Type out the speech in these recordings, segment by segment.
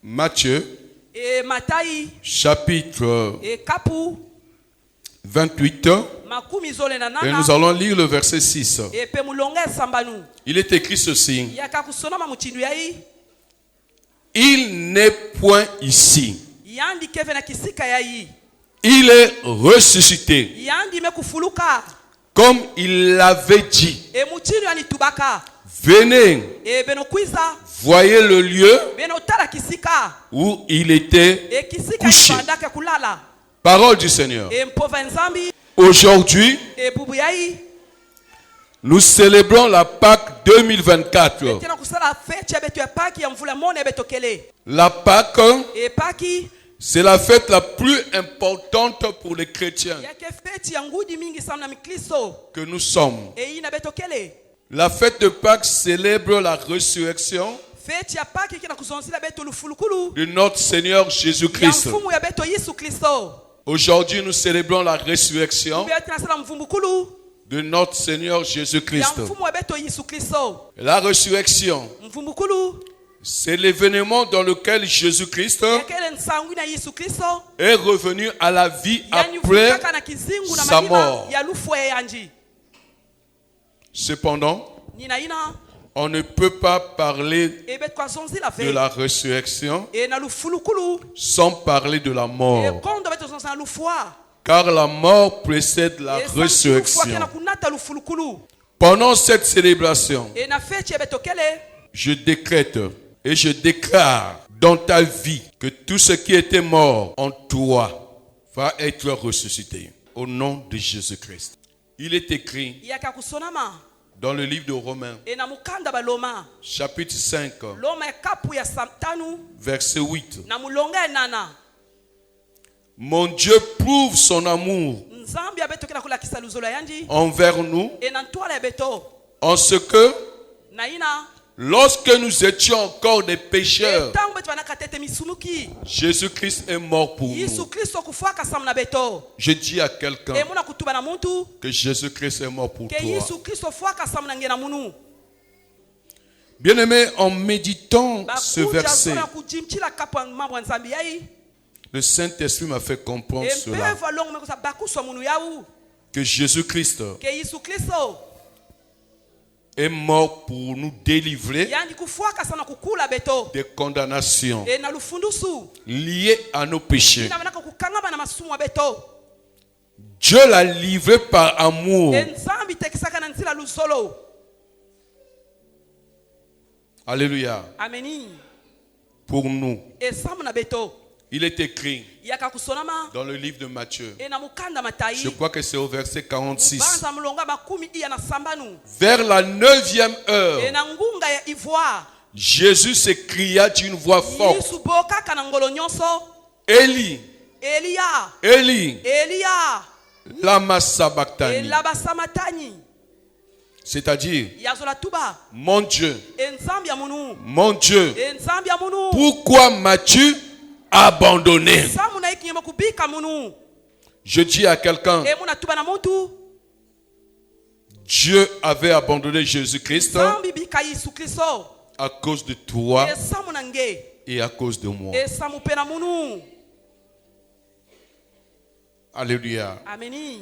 Matthieu, et Matai chapitre et Kapu 28, makumi zole na et nana nous allons lire le verset 6. et pe mulonga sambanu Il est écrit ceci. yaka kusonama muchindu yai Il n'est point ici. yandi keve na kisika yai Il est ressuscité, yandi mekufuluka comme il l'avait dit. e muchindu yani tubaka Venez, e beno kwiza voyez le lieu beno tala kisika où il était e kisika couché. ibandake kulala Parole du Seigneur. e mpova nzambi Aujourd'hui, e bubu yai nous célébrons la Pâque 2024. tena kusala fete ya betu ya paki ya mvula mone betokele La Pâque, e paki c'est la fête la plus importante pour les chrétiens yake feti ya ngudi mingi sana na mikristo que nous sommes. e ina betokele La fête de Pâques célèbre la résurrection feti ya paki kina kuzonzila betu lufulukulu de notre Seigneur ya Jésus-Christ. mfumu ya betu Yesu Kristo Aujourd'hui, nous célébrons la résurrection mbe tina sala mvumbukulu de notre Seigneur ya Jésus-Christ. mfumu ya betu Yesu Kristo La résurrection, mvumbukulu c'est l'événement dans lequel Jésus-Christ yakele nsangu na Yesu Kristo est revenu à la vie yani après mfukaka na kizingu na sa madima mort. ya lufu ya yanji Cependant, nina ina on ne peut pas parler e betu kwa zonzila de fe la résurrection e na lufulukulu sans parler de la e mort. kondo betu zonzila lufua Car la mort précède la e lufua kena résurrection. kunata lufulukulu Pendant cette célébration, e na feti ya betokele je décrète et je déclare dans ta vie que tout ce qui était mort en toi va être ressuscité au nom de Jésus-Christ. Il est écrit yaka kusonama dans le livre de Romains, e na mukanda baloma chapitre 5, loma ya kapu ya tanu verset 8. na mulonga ya nana Mon Dieu prouve son amour nzambi abetokela kulakisa luzolo yanji envers nous e na ntwala ya beto en ce que na ina lorsque nous étions encore des pécheurs, ntango betu banaka tete misumuki Jésus-Christ est mort pour Yesu nous. Kristo kufuaka samu na beto Je dis à quelqu'un e muna kutuba na muntu que Jésus-Christ est mort pour ke toi. Yesu Kristo fuaka samu na ngena munu Bien-aimé, en méditant ce bakuja verset, zona kujimchila kapu ya mambo ya nzambi yai le Saint-Esprit m'a fait comprendre e cela, mpeva longo mekosa bakuswa munu yau que Jésus-Christ ke Yesu Kristo est mort pour nous délivrer yani kufuaka sana kukula beto des condamnations e na lufundusu liées à nos péchés. ina manaka kukangama na masumu ya beto Dieu l'a livré par amour. e nzambi tekisaka na nzila luzolo Alléluia. ameni Pour nous. e samu na beto Il est écrit yaka kusonama dans le livre de Matthieu. e na mukanda matai Je crois que c'est au verset 46. banza mulonga makumi iya na sambanu Vers la 9e e heure, na ngunga ya ivoire Jésus s'écria d'une voix forte. Yesu bokaka na ngolo nyonso Élie, Elia Élie, Elia lama e sabachthani. labasamatani C'est-à-dire, yazola tuba mon Dieu, e nzambi ya munu mon Dieu, e nzambi ya munu pourquoi m'as-tu abandonné? samu na ikinyema kubika munu Je dis à quelqu'un, e muna tuba na muntu Dieu avait abandonné Jésus-Christ nzambi bika Yesu Kristo à cause de toi e samu na nge et à cause de moi. e samu pe na munu Alléluia. ameni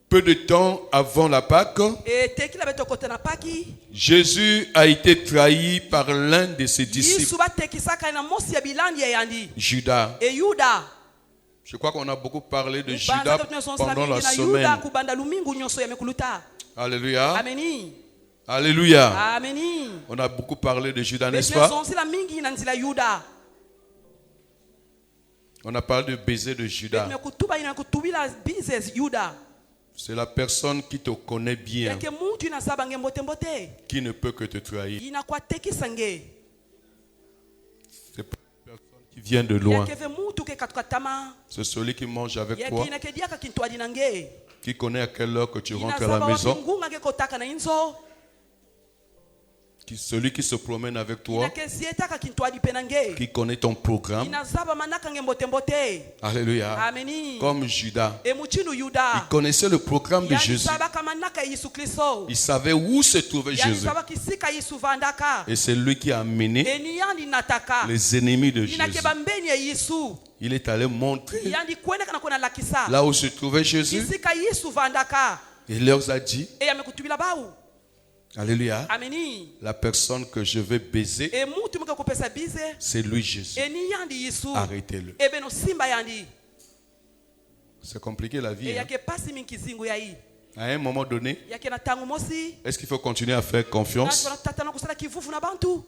Peu de temps avant la Pâque, e tekila betokote na paki Jésus a été trahi par l'un de ses disciples, Yesu batekisaka na mosi ya bilandi ya yandi Judas. e Yuda Je crois qu'on a beaucoup parlé de Banza Judas ketu nyonso pendant la na Yuda semaine. kubanda lumingu nyonso ya mekuluta Alléluia. ameni Alléluia. ameni On a beaucoup parlé de Judas, n'est-ce betu pas? nyonso nsila mingi na nzila Yuda On a parlé de baiser de Judas. mekutuba ina kutubila business Yuda C'est la personne qui te connaît bien, yake muntu inasaba nge mbote mbote qui ne peut que te trahir. inakwatekisa nge C'est pas une personne qui vient de loin. yake ve muntu ke katuka tama C'est celui qui mange avec yake toi, inakediaka kintwadi na nge qui connaît à quelle heure que tu rentres à inasaba la wapi maison. ngunga ke kotaka na inzo Celui qui se promène avec toi, inakezietaka kintwadi pe na nge qui connaît ton programme. inazaba manaka nge mbote. Alléluia. Ameni. Comme Judas. Emuchinu Il Yuda connaissait le programme de Jésus. yanizabaka manaka Yesu Kristo Il savait où se trouvait Jésus. yanizabaka kisika Yesu vandaka Et c'est lui qui a amené eni yandi nataka les ennemis de Jésus. inakeba mbeni ya Yesu Il est allé montrer yandi kwendeka na kwenda lakisa là où se trouvait Jésus. kisika Yesu vandaka Il leur a dit, e amekutubila bau. Alléluia, Ameni. la personne que je vais baiser, E mutu mke kupesa bize c'est lui Jésus. eni yandi Yesu Arrêtez-le. ebe no simba yandi C'est compliqué la e vie. Hein? yake pasi minkizingu yayi À un moment donné, yake na tangu mosi est-ce qu'il faut continuer à faire confiance? na tatana kusala kivuvu na bantu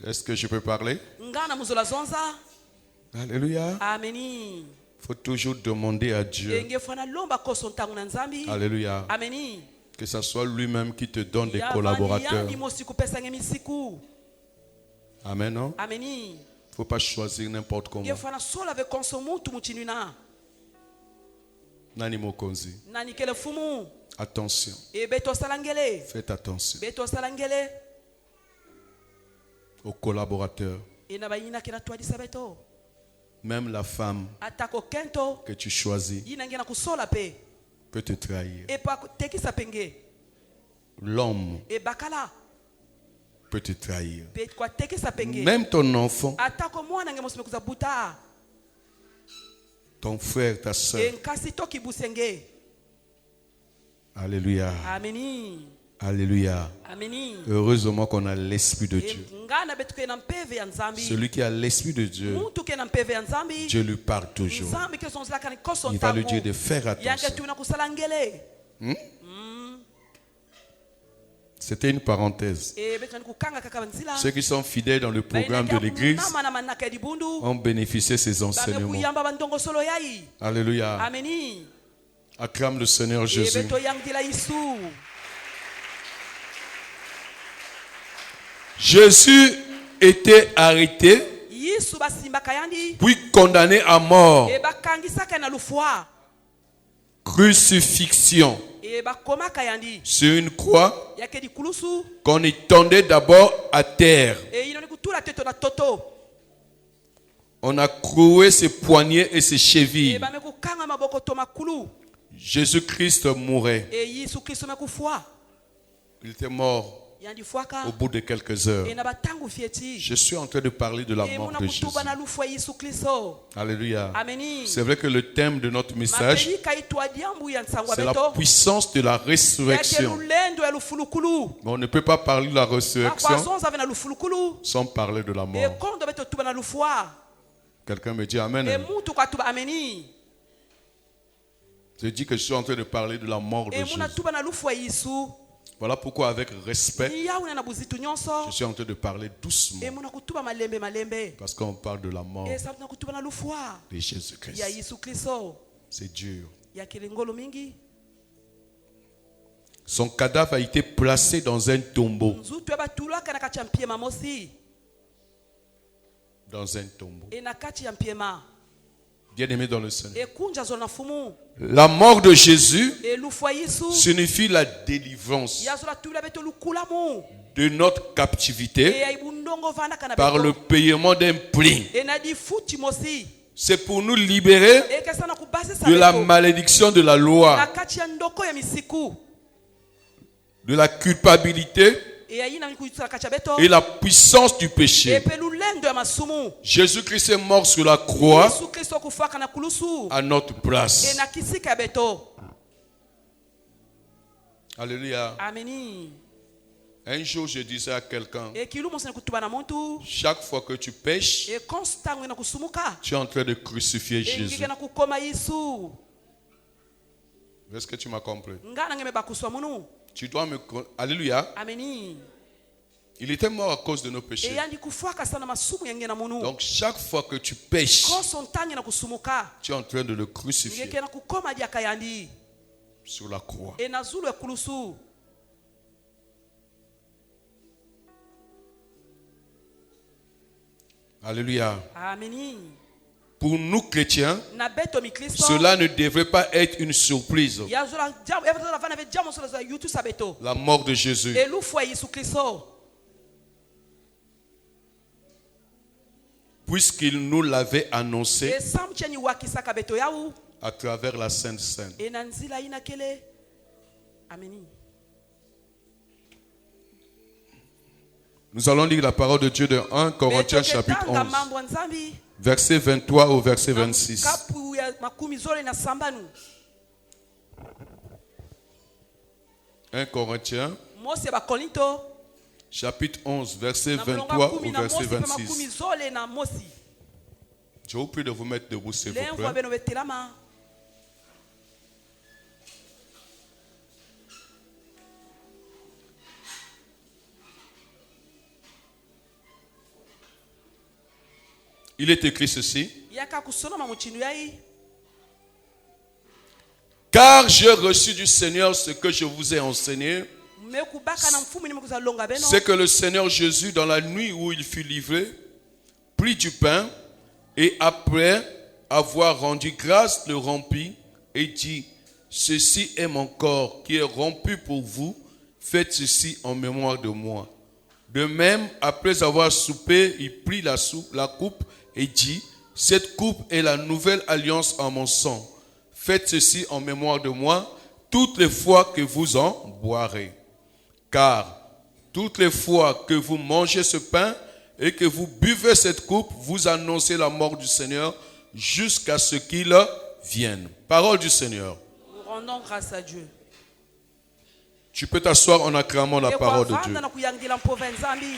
Est-ce que je peux parler? ngana muzola zonza. Alléluia. Ameni. Il faut toujours demander à Dieu. Engefana lomba koso ntangu na nzambi. Alléluia. Ameni. Que ce soit lui-même qui te donne des Ya collaborateurs. vani mosi kupesa ngemisiku. Amen, non? Ameni. Il ne faut pas choisir n'importe comment. Ngefana sola ve konsomu tumuchinina. Nani mokonzi. Nani kele fumu. Attention. E beto salangele. Faites attention Beto salangele. aux collaborateurs. E na bayina kena twadisa beto. Même la femme Atako kento. que tu choisis Yina ngena kusola pe. peut te trahir. E pa tekisa penge. L'homme E bakala. peut te trahir. Pe kwa tekisa penge. Même ton enfant, Atako mwana nge mosime kuzabuta. ton frère, ta soeur. E nkasi toki busenge. Alléluia. Ameni. Alléluia. Ameni. Heureusement qu'on a l'Esprit de Dieu. Ngana betu ke na mpeve ya nzambi. Celui qui a l'Esprit de Dieu, Mutu ke na mpeve ya nzambi. Dieu lui parle toujours. Nzambi ke zonzela kani koso Il va lui ntangu. dire de faire Yange attention. tu na kusala ngele. C'était une parenthèse. E betu na kukanga kaka nzila. Ceux qui sont fidèles dans le programme de l'église Nama na manaka di bundu. ont bénéficié de ces Bame enseignements. kuyamba bandongo solo yai. Alléluia. Ameni. Acclame le Seigneur E Jésus. betu yang dila Yesu. Jésus était arrêté Yesu basimba kayandi. puis condamné à mort. E bakangisa kana lufwa. Crucifixion E bakoma kayandi. sur une croix Yake di kulusu. qu'on y tendait d'abord à terre. E yino ni kutula teto na toto. On a cloué ses poignets et ses E chevilles. bame kukanga maboko to makulu. Jésus-Christ mourait. E Yesu Kristo mekufwa. Il était mort Yandi fwaka. au bout de quelques heures. E na batangu fieti. Je suis en train de parler de la E mort muna de Jésus. kutuba na lufwa Yesu Kristo. Alléluia. Ameni. C'est vrai que le thème de notre message, Mapeli kaitwa diambu ya nsangwa c'est la beto. puissance de la Yake résurrection. lulendo ya lufulukulu. Mais on ne peut pas parler de la résurrection Makwazonza ave na lufulukulu. sans parler de la E mort. kondo beto tuba na lufwa. Quelqu'un me dit E Amen. mutu kwa tuba ameni. Je dis que je suis en train de parler de la mort de E muna Jésus. tuba na lufwa Yesu. Voilà pourquoi avec respect, Ni yauna na buzitu nyonso. je suis en train de parler doucement. E muna kutuba malembe malembe. Parce qu'on parle de la mort E sababu na kutuba na lufwa de Jésus-Christ. ya Yesu Kristo. C'est dur. Ya kilengolo mingi. Son cadavre a été placé dans un tombeau. Nzutu eba tulaka na kati ya mpiema mosi. Dans un tombeau. E na kati ya mpiema. Bien aimé dans le Seigneur. E kunja zona fumu. La mort de Jésus E lufwa Yesu. signifie la délivrance Ya zola tula beto lukulamu. de notre E captivité ya ibundongo vanda kana par le beto. paiement d'un prix. E na di futi mosi. C'est pour nous libérer E kesa na kubasi sa de la beto. malédiction de la Na loi, kati ya ndoko ya misiku. de la culpabilité E ya ina kuitsa kati ya beto. et la puissance du E péché. pe lulendo ya masumu. Jésus-Christ est mort sur la croix Yesu Kristo kufaka na kulusu. à notre E place. na kisika ya beto. Alléluia. Ameni. Un jour, je disais à quelqu'un, E kilumu sene kutuba na muntu. chaque fois que tu pêches, E konstangu na kusumuka. tu es en train de crucifier E Jésus. ngike na kukoma Yesu. Est-ce que tu m'as compris? Ngana ngeme bakuswa munu. Tu dois me... Alléluia. Ameni. Il était mort à cause de nos E péchés. yandi kufaka sana masumu yange na munu. Donc chaque fois que tu pêches, Koso ntangi na kusumuka. tu es en train de le crucifier Ngeke na kukoma diaka yandi. sur la croix. E na zulu ekulusu. Alléluia. Ameni. Pour nous chrétiens, na beto mikristo cela ne devrait pas être une surprise. yazola jambo evola vana ve jambo solo za yutu sabeto La mort de Jésus. elufu ya Yesu Kristo Puisqu'il nous l'avait annoncé esamu chenyi wakisaka beto yau à travers la Sainte Seine. ena nzila ina kele ameni. Nous allons lire la parole de Dieu de 1 Corinthiens chapitre 11, mambo ya Nzambi verset 23 au verset 26. kapu ya makumi zole na sambanu 1 Corinthiens Mose ba Korinto chapitre 11, verset na mlonga 23 kumi au na verset Mose pe makumi 26. zole na Mosi Je vous prie de vous mettre debout, s'il vous lengo plaît. beno betelama. Il est écrit ceci. Yaka kusoma muchinu yai Car j'ai reçu du Seigneur ce que je vous ai enseigné. mekubaka na mfumu ni mekuza longa beno C'est que le Seigneur Jésus, dans la nuit où il fut livré, prit du pain et après avoir rendu grâce, le rompit et dit, ceci est mon corps qui est rompu pour vous, faites ceci en mémoire de moi. De même, après avoir soupé, il prit la coupe et dit, cette coupe est la nouvelle alliance en mon sang. Faites ceci en mémoire de moi toutes les fois que vous en boirez. Car toutes les fois que vous mangez ce pain et que vous buvez cette coupe, vous annoncez la mort du Seigneur jusqu'à ce qu'il vienne. Parole du Seigneur. nous rendons grâce à Dieu. Tu peux t'asseoir en acclamant la parole de Dieu. na kuyangila mpova ya Nzambi.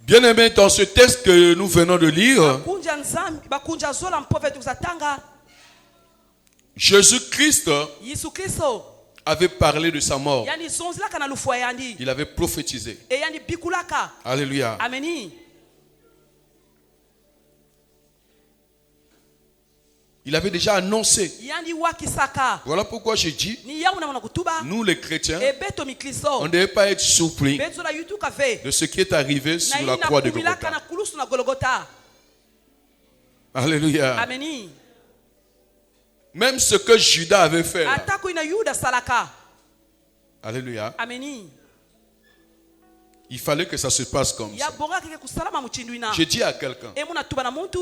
Bien-aimés, dans ce texte que nous venons de lire, Kunja Nzambi bakunja zola mpova yetu kuzatanga Jésus-Christ Yesu Kristo avait parlé de sa mort. yani zonzilaka na lufu yandi Il avait prophétisé. e yani bikulaka Alléluia. ameni. Il avait déjà annoncé. Yani wakisaka Voilà pourquoi je dis, ni yau na mwana kutuba nous les chrétiens, e beto mikristo on ne devait pas être surpris bezola yutu kafe de ce qui est arrivé na sur la ina croix de kumilaka na Golgotha. kulusu na Golgotha Alléluia. ameni. Même ce que Judas avait fait. Là. Atako ina Yuda salaka Alléluia. ameni. Il fallait que ça se passe comme Ya ça. bonga keke kusalama muchindu ina Je dis à quelqu'un, e muna tuba na muntu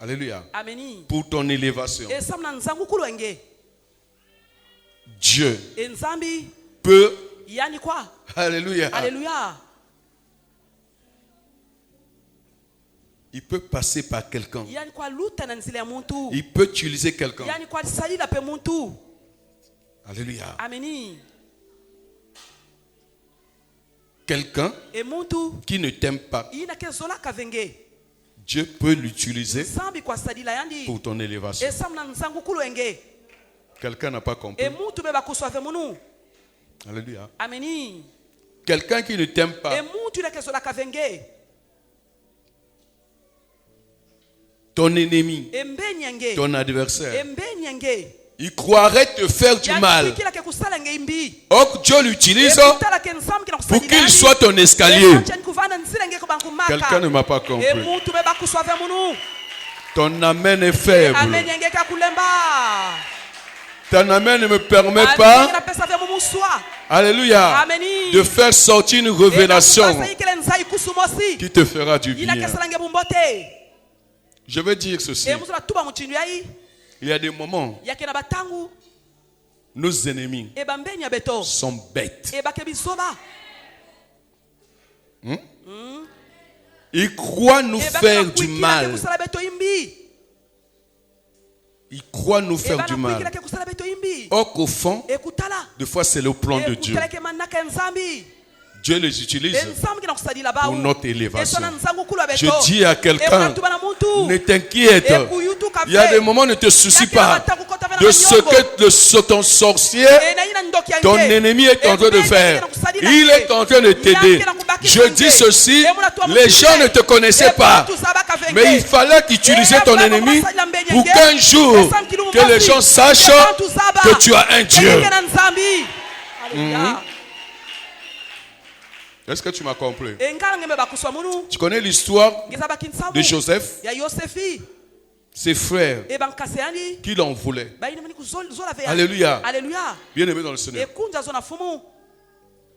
Alléluia, ameni. pour ton élévation, E samna nzangu kulwenge Dieu e Nzambi peut, yani kwa Alléluia, Alléluia. il peut passer par quelqu'un. Yani kwa luta na nzila ya muntu Il peut utiliser quelqu'un. yani kwa salila pe muntu Alléluia. ameni. Quelqu'un E muntu qui ne t'aime pas, ina ke zola kavenge Dieu peut l'utiliser Nzambi kwa salila yandi pour ton élévation. e samna nzangu kulwenge Quelqu'un n'a pas compris. e muntu be bakuswave munu Alléluia. ameni. Quelqu'un qui ne t'aime E pas, muntu ina ke zola kavenge ton ennemi, e mbenyenge ton adversaire, e mbenyenge il croirait te faire du mal. kila ke kusala ngeimbi Or, Dieu l'utilise pour pour qu'il soit ton escalier. Quelqu'un ne m'a pas compris. Ton amen est faible. Ton amen ne me permet pas, alléluia, de faire sortir une révélation qui te fera du bien. Je veux dire ceci. Il y a des moments, nos ennemis sont bêtes. Ils croient nous faire du mal. Ils croient nous faire du mal. Or qu'au fond, des fois c'est le plan de Dieu. Dieu les utilise pour notre élévation. Je dis à quelqu'un, ne t'inquiète. Il y a des moments, ne te soucie pas de ce que ton sorcier, ton ennemi est en train de faire. Il est en train de t'aider. Je dis ceci, les gens ne te connaissaient pas. Mais il fallait qu'utiliser ton ennemi pour qu'un jour, que les gens sachent que tu as un Dieu. Est-ce que tu m'as compris? engala ngembe bakuswa munu Tu connais l'histoire ngeza bakinsabu de Joseph? ya Yosefi Ses frères bankase yandi qui l'en voulaient. bayini mani kuzola ve Alléluia. Alléluia Bien-aimés dans le Seigneur. ekunja zona fumu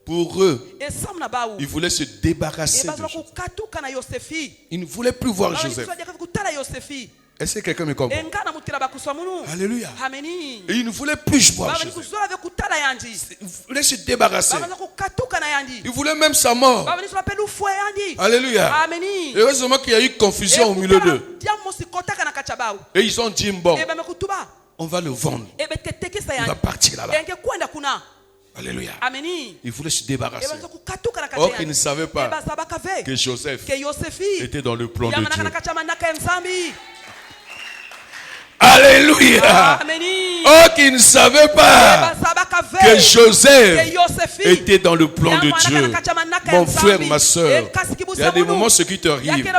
Pour eux, esamu na bawu ils voulaient se débarrasser de bazola Joseph. kukatuka na Yosefi Ils ne voulaient plus voir Joseph. kutala Yosefi Est-ce que quelqu'un me comprend? engana mutira bakuswa munu Alléluia. ameni Et ils ne voulaient plus voir babani Joseph. kuzola ve kutala yandi Ils voulaient se débarrasser. babani kukatuka na yandi Ils voulaient même sa mort. babani sola pelu fwe yandi Alléluia. ameni Et heureusement qu'il y a eu confusion au milieu d'eux. diamo sikotaka na kachabawu Et ils ont dit, bon, bamekutuba on va le vendre. betetekisa On va yandi partir là-bas. enge kwenda kuna Alléluia. ameni Ils voulaient se débarrasser. baza kukatuka na Or, kacha ils ne savaient pas baza bakave que Joseph ke Yosefi était dans le plan de yamanaka Dieu. na kacha manaka ya nzambi Alléluia. ameni Oh, qu'ils ne savaient pas baza bakave que Joseph ke Yosefi était dans le plan de Dieu. Mon frère, ma soeur, il y a des moments, ce qui te arrive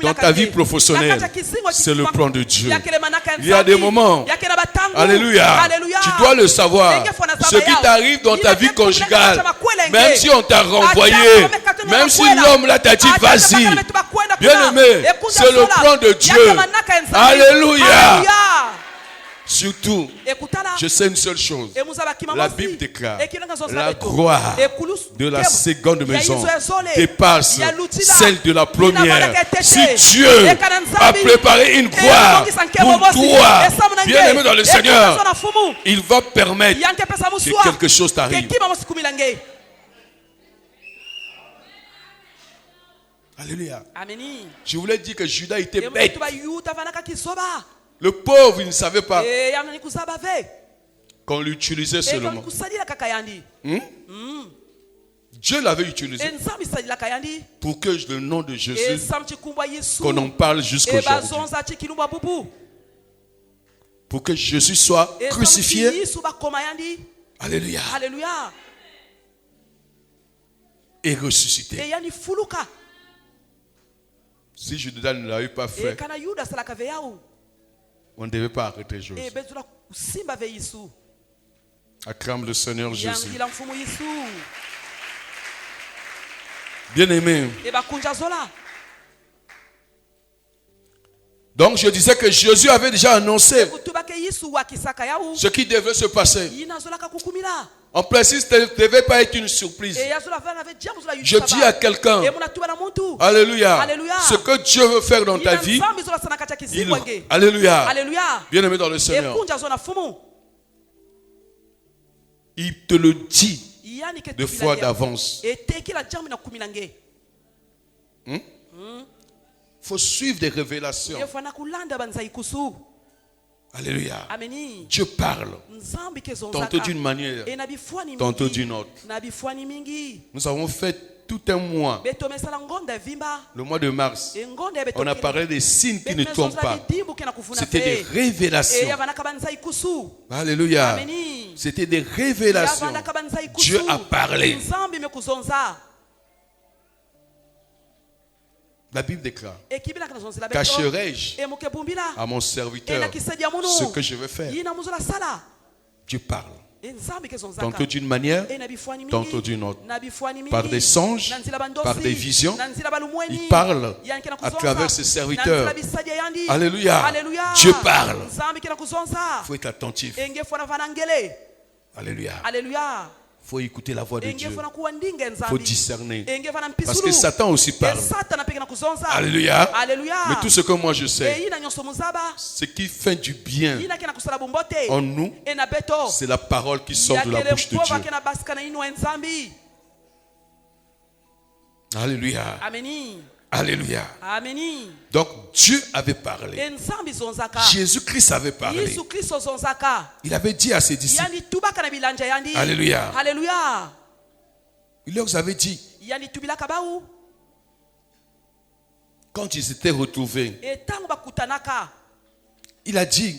dans ta vie professionnelle, c'est le plan de Dieu. Il y a des moments, alléluia, tu dois le savoir. Ce qui t'arrive dans ta vie conjugale, même si on t'a renvoyé, même si l'homme là t'a dit vas-y, bien aimé, c'est le plan de Dieu. Alléluia. Surtout, je sais une seule chose. La Bible déclare la gloire de la seconde maison dépasse celle de la première. Si Dieu a préparé une gloire pour toi, bien-aimé dans le Seigneur, il va permettre que quelque chose t'arrive. Alléluia. Je voulais dire que Judas était bête. Le pauvre, il ne savait pas qu'on l'utilisait seulement. Dieu l'avait utilisé pour que le nom de Jésus, qu'on en parle jusqu'à aujourd'hui. Pour que Jésus soit crucifié. Alléluia. Et ressuscité. Si Judas ne l'avait pas fait, on ne devait pas arrêter Jésus. Acclame le Seigneur Jésus. Bien-aimé. Donc je disais que Jésus avait déjà annoncé ce qui devait se passer. En principe, ce ne devait pas être une surprise. Je dis à quelqu'un, alléluia, ce que Dieu veut faire dans ta vie, alléluia, bien-aimé dans le Seigneur, il te le dit deux fois d'avance. Il faut suivre des révélations. Alléluia. Dieu parle. Tantôt d'une manière, tantôt d'une autre. Nous avons fait tout un mois. Le mois de mars. On a parlé des signes qui ne tombent pas. C'était des révélations. Alléluia. C'était des révélations. Dieu a parlé. La Bible déclare, cacherai-je à mon serviteur ce que je vais faire? Dieu parle. Tantôt d'une manière, tantôt d'une autre. Par des songes, par des visions, il parle à travers ses serviteurs. Alléluia. Dieu parle. Il faut être attentif. Alléluia. Il faut écouter la voix de Dieu. Il faut discerner. Parce que Satan aussi parle. Alléluia. Mais tout ce que moi je sais, ce qui fait du bien en nous, c'est la parole qui sort de la bouche de Dieu. Alléluia. Alléluia. Donc Dieu avait parlé. Jésus-Christ avait parlé. Il avait dit à ses disciples. Alléluia. Il leur avait dit. Quand ils s'étaient retrouvés, il a dit.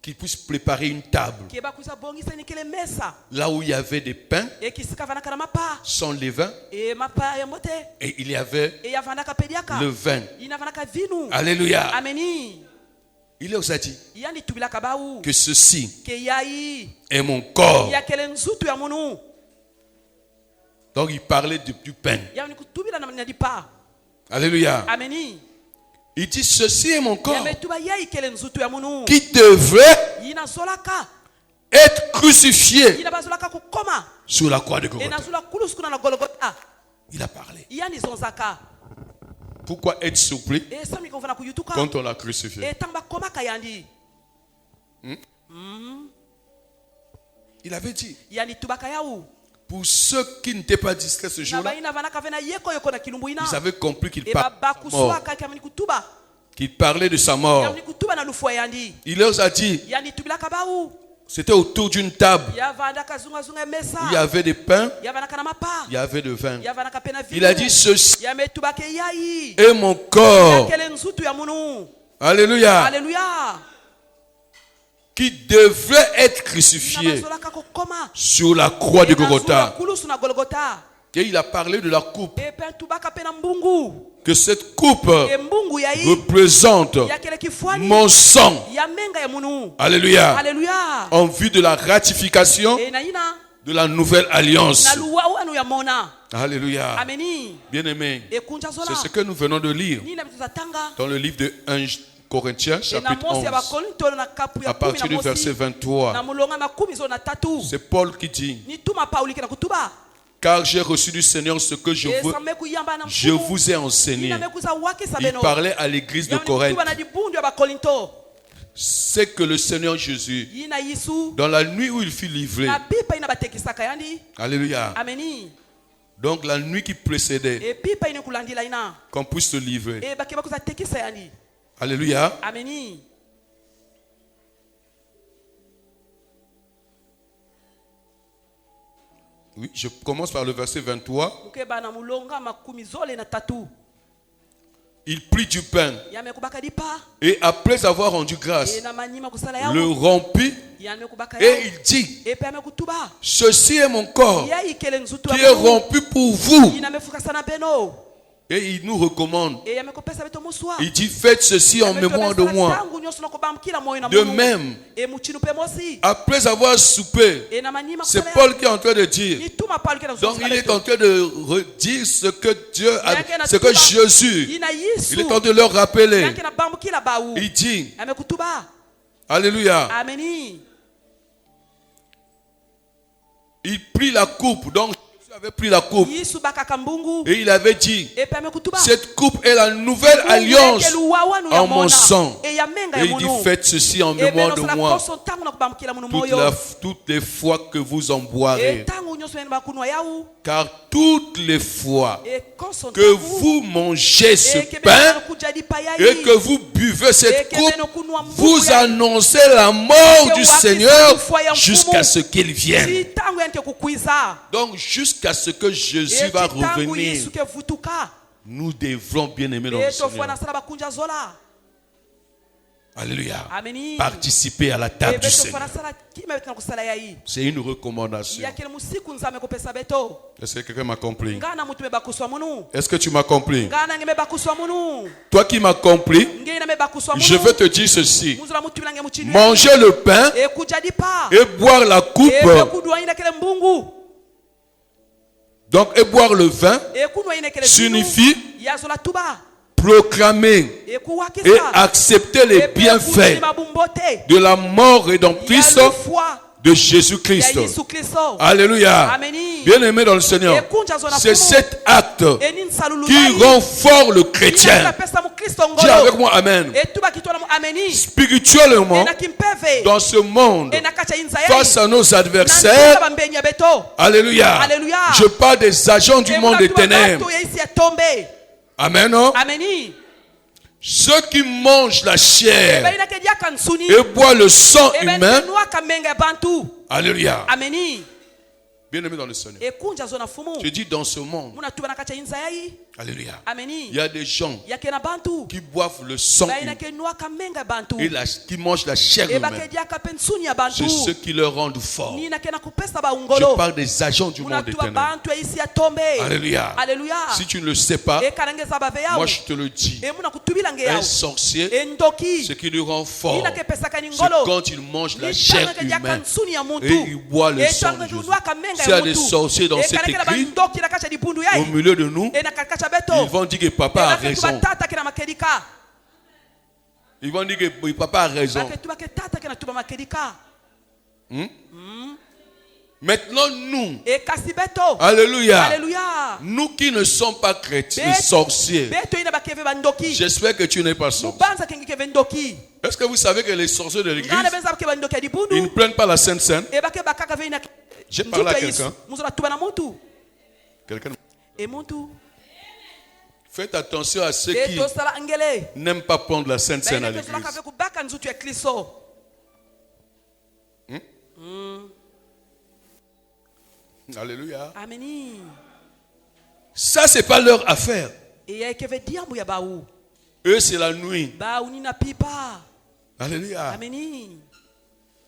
Qu'ils puissent préparer une table. Là où il y avait des pains sans levain. Et il y avait le vin. Alléluia. Il leur a dit yani tubilaka bau que ceci ke yai est mon corps. yakele nzutu ya munu Donc il parlait du pain. yani kutubila na dipa. Alléluia. Ameni Il dit ceci est mon corps yametuba yai kele nzutu ya munu qui devrait yina zolaka être crucifié yina bazolaka kukoma sur la croix de Golgotha. enazula kulus kuna na Golgotha Il a parlé. yani zonzaka Pourquoi être surpris sami kovana kuyutuka quand on l'a crucifié? tamba komaka yandi Il avait dit, yani tubaka yau pour ceux qui n'étaient pas discrets ce na jour-là, baina vanaka vena yeko yeko na kilumbu ina ils avaient compris qu'il e parlait de sa mort. bakuswaka kamini kutuba Qu'il parlait de sa mort. yamni kutuba na lufua yandi Il leur a dit, yani tubilaka bau c'était autour d'une table. yavandaka zunga mesa Il y avait des pains, yavanaka na mapa il y avait de vin. yavanaka pena vino Il a dit, ceci yametubake yai est mon corps. yakele nzutu ya munu Alléluia. Alléluia Qui devrait être crucifié Inabazolaka kokoma sur la croix de Inazula Golgotha. kulusu na Golgotha Et il a parlé de la coupe. epe tubaka pena mbungu Que cette coupe mbungu yai représente yakele kifuani mon sang. yamenga ya munu Alléluia. Alléluia En vue de la ratification na ina de la nouvelle alliance. na luwa anu ya mona Alléluia. ameni Bien-aimés, ekunja c'est zola ce que nous venons de lire nina bitu za tanga dans le livre de 1 Corinthiens, na chapitre mosi ya 11, bakorinto na kapu ya à partir du verset na 23. mulonga makumi zo na tatu C'est Paul qui dit, ni tuma pauli kina kutuba car j'ai reçu du Seigneur ce que je vous ai enseigné. Il parlait à l'église de Corinthe. C'est que le Seigneur Jésus, dans la nuit où il fut livré, alléluia, donc la nuit qui précédait qu'on puisse se livrer, alléluia, oui, je commence par le verset 23. Il prit du pain et après avoir rendu grâce, le rompit et il dit, ceci est mon corps qui est rompu pour vous. Et il nous recommande, il dit, faites ceci en mémoire de moi. De même, après avoir soupé, c'est Paul qui est en train de dire, donc il est en train de redire ce que Dieu a, ce que Jésus, il est en train de leur rappeler. Il dit, alléluia, il prit la coupe, donc avait pris la coupe et il avait dit, cette coupe est la nouvelle alliance en mon sang, et il dit, faites ceci en mémoire de moi toutes les fois que vous en boirez, car toutes les fois que vous mangez ce pain et que vous buvez cette coupe, vous annoncez la mort du Seigneur jusqu'à ce qu'il vienne. Donc jusqu'à ce que Jésus va revenir, nous devrons bien aimer notre Seigneur. Alléluia. Participer à la table du Seigneur. C'est une recommandation. Est-ce que quelqu'un m'a compris? Est-ce que tu m'as compris? Toi qui m'as compris, je veux te dire ceci. Manger le pain et boire la coupe, donc et boire le vin, signifie proclamer et accepter les bienfaits de la mort rédemptrice de Jésus-Christ. Alléluia. Bien-aimé dans le Seigneur, c'est cet acte qui rend fort le chrétien. Dis avec moi Amen. Spirituellement, dans ce monde, face à nos adversaires, alléluia, je parle des agents du monde des ténèbres. Amen. Non? Ceux qui mangent la chair et boivent le sang humain, alléluia, Bien-aimé dans le Seigneur. ekunja zo na fumu Je dis dans ce monde, muna tuba na kati ya inza yayi alléluia, ameni il y a des gens yake na bantu qui boivent le sang baina humain ke nwaka menga bantu et qui mangent la chair e humaine. bakediaka pe nsuni ya bantu C'est ce qui leur rend fort. nina ke na kupesa Je baungolo parle des agents du muna monde tuba éternel. bantu eisi ya tombe Alléluia. Alléluia. Si tu ne le sais pas, e karangeza bave yawo moi je te le dis. e muna kutubila nge Un yawo sorcier, e ndoki ce qui lui rend fort, nina ke pesaka ni c'est ngolo quand il mange la Ni chair tanga kediaka humaine nsuni ya muntu et il boit le e sang de tanga Jésus. kunwaka menga S'il y ya a des muntu sorciers dans e cette karangela église, bandoki na kati ya dibundu au yayi milieu de nous, e na kakacha beto ils vont dire que papa a raison. tata ke na makedika Ils vont dire que papa a raison. baketuba ke tata ke na tuba makedika Maintenant, nous, e kasi beto alléluia, Alléluia. nous qui ne sommes pas chrétiens, Bet- sorciers, beto ina bakeve bandoki j'espère que tu n'es pas sorcier. mubanza kengi keve ndoki Est-ce que vous savez que les sorciers de l'église, ngana benza bakeve bandoki ya ils ne dibundu prennent pas la Sainte Seine? e bake bakaka ve ina J'ai parlé à nzutu ya Yesu. quelqu'un. muzo na tuba na muntu Quelqu'un. e muntu Faites attention à ceux e qui tosala angele n'aiment pas prendre la Sainte Seine à baina tozolaka l'église. ve kubaka nzutu ya kristo Alléluia. ameni Ça, c'est pas leur affaire. e ya keve diambu ya bau Eux, c'est la nuit. bau nina pipa Alléluia. ameni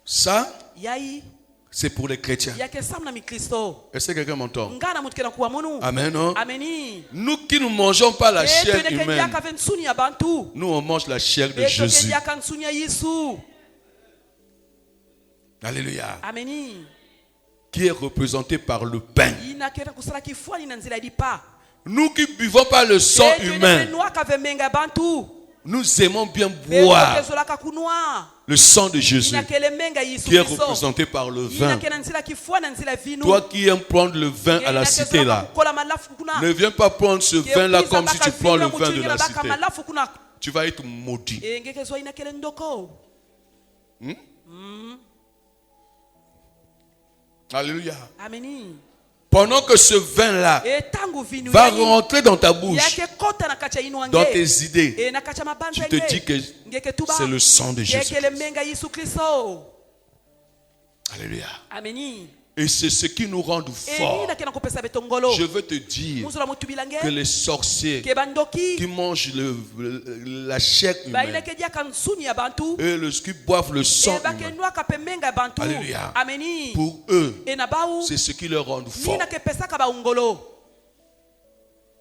Ça, yai c'est pour les chrétiens. yake samna mi kristo Est-ce que quelqu'un m'entend? ngana mutu kena kuwa munu Amen. Non? ameni Nous qui ne mangeons pas la e chair toine humaine, kediaka ve nsuni ya bantu nous on mange la chair de e Jésus. tokediaka nsuni ya Yesu Alléluia. ameni Qui est représenté par le pain. inaketa kusala kifuani na nzela ya dipa Nous qui buvons pas le sang e toine humain, kenwaka ve menga ya bantu nous aimons bien e boire tokezolaka kunwa le sang de Jésus inakele menga ya Yesu qui est Kristo représenté par le vin. inakena nzela kifua na nzela ya vinu Toi qui aimes prendre le vin à la cité là, kukola malafu kuna ne viens pas prendre ce vin là comme si tu prends le vin de la baka cité. malafu kuna Tu vas être maudit. e ngekezwa inakele ndoko Alléluia. ameni Pendant que ce vin là e tangu vinu va yayi, rentrer dans ta bouche, yake kota na kati ya inu dans wange tes idées, e na kati ya mabanza tu te dis que ngeke tuba c'est le sang de Jésus. yekele menga ya Yesu Kristo Alléluia. ameni Et c'est ce qui nous rend e forts. nina kena kupesa betongolo Je veux te dire muzula mutu bilange que les sorciers ke bandoki qui mangent la chair baina humaine kediaka nsuni ya bantu et qui boivent le sang e humain, bakenwaka pe menga ya bantu Alléluia. ameni pour eux, e na bau c'est ce qui leur rend forts. nina kepesaka baungolo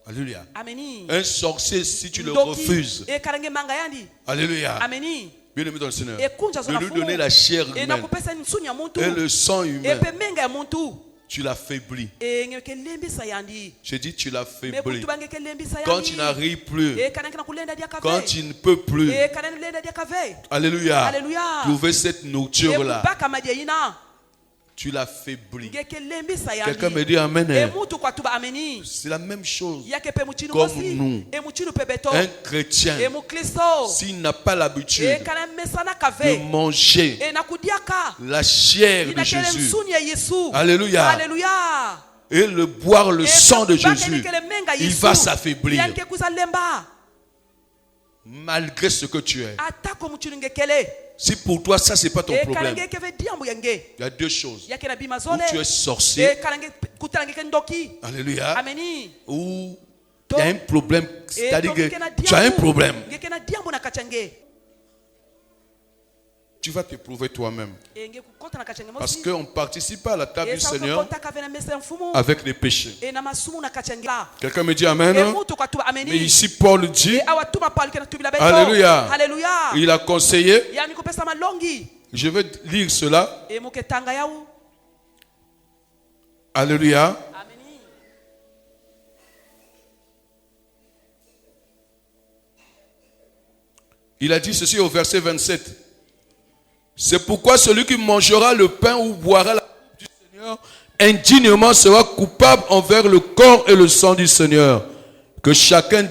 Alléluia. ameni Un sorcier, si tu le Ndoki, refuses, e karange manga yandi Alléluia, ameni bien-aimé dans le Seigneur, e kunja de zona lui fumu donner la chair e na humaine kupesa nsuni ya muntu et le sang e humain, pe menga ya muntu tu l'affaiblis. e ngeke lembisa yandi Je dis, tu me l'affaiblis. kutu bangeke lembisa Quand yandi tu n'arrives plus, e kana kena kulenda dia kave quand tu ne peux plus, e kana lenda dia kave Alléluia, Alléluia. trouver cette e nourriture-là, kubaka majeina tu l'affaiblis. ngeke lembisa Quelqu'un me yandi dit Amen. e mutu kwa tuba ameni C'est la même chose. yake pe muchinu Comme mosi nous. e muchinu pe beto Un e chrétien, mukristo s'il n'a pas e l'habitude kana mesana de kave manger e nakudiaka la chair de inakele Jésus nsuni ya Yesu Alléluia. Alléluia et le boire le sang de Jésus, il va s'affaiblir yanke kuzalemba malgré ce que tu es. atako muchinu ngekele Si pour toi ça c'est pas ton e problème, kana ngeke diambu yange il y a deux choses. yake na bima Ou zole tu es e sorcier, kana kutala ngeke ndoki Alléluia, ameni ou il y a un problème, e c'est-à-dire to que ngeke na tu as un diambu problème. ngeke na diambu na kachange Tu vas t'éprouver toi-même. e ngeke kukota na kachange Parce mosi qu'on ne participe pas à la table e du sa Seigneur kota kave na mesa ya mfumu avec les péchés. e na masumu na kachange la Quelqu'un me dit Amen. e mutu kwa tuba Mais ameni ici Paul dit, e awatuma pali kana tubila beto Alléluia. Alléluia il a conseillé, yani kupesa malongi je vais lire cela. e muketanga yau Alléluia. ameni Il a dit ceci au verset 27. C'est pourquoi celui qui mangera le pain ou boira la coupe du Seigneur indignement sera coupable envers le corps et le sang du Seigneur. Que chacun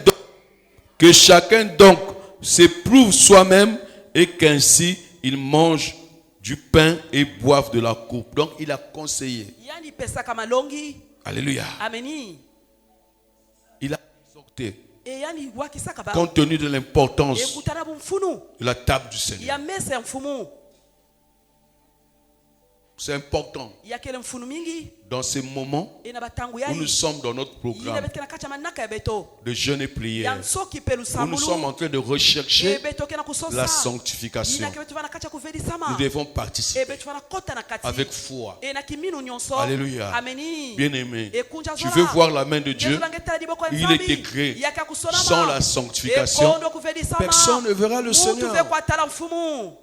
donc s'éprouve soi-même et qu'ainsi il mange du pain et boive de la coupe. Donc il a conseillé. yani pesaka malongi Alléluia. ameni Il a exhorté e yani wakisaka ba compte tenu de l'importance e kutana bumfunu de la table du Seigneur. ya mesa ya mfumu C'est important. yakele mfunu mingi Dans ces moments ena batangu où yayi nous sommes dans notre programme yina betkena kacha manaka ya beto de jeûne et prière, yansoki pelu où nous sommes en train de rechercher beto kena kusosa la sanctification, yina kebetu vana kacha kuvedisama nous devons participer betu vana kota na kati avec foi. ena kiminu nyonso Alléluia. ameni Bien-aimé, Ekunja tu zola. veux voir la main de Dieu? Yesu langetala diboko ya Il Nzambi. est écrit, Yaka kusonama. sans la sanctification, Ekondo kuvedisama. personne ne verra le Mutu Seigneur. ve kwatala mfumu.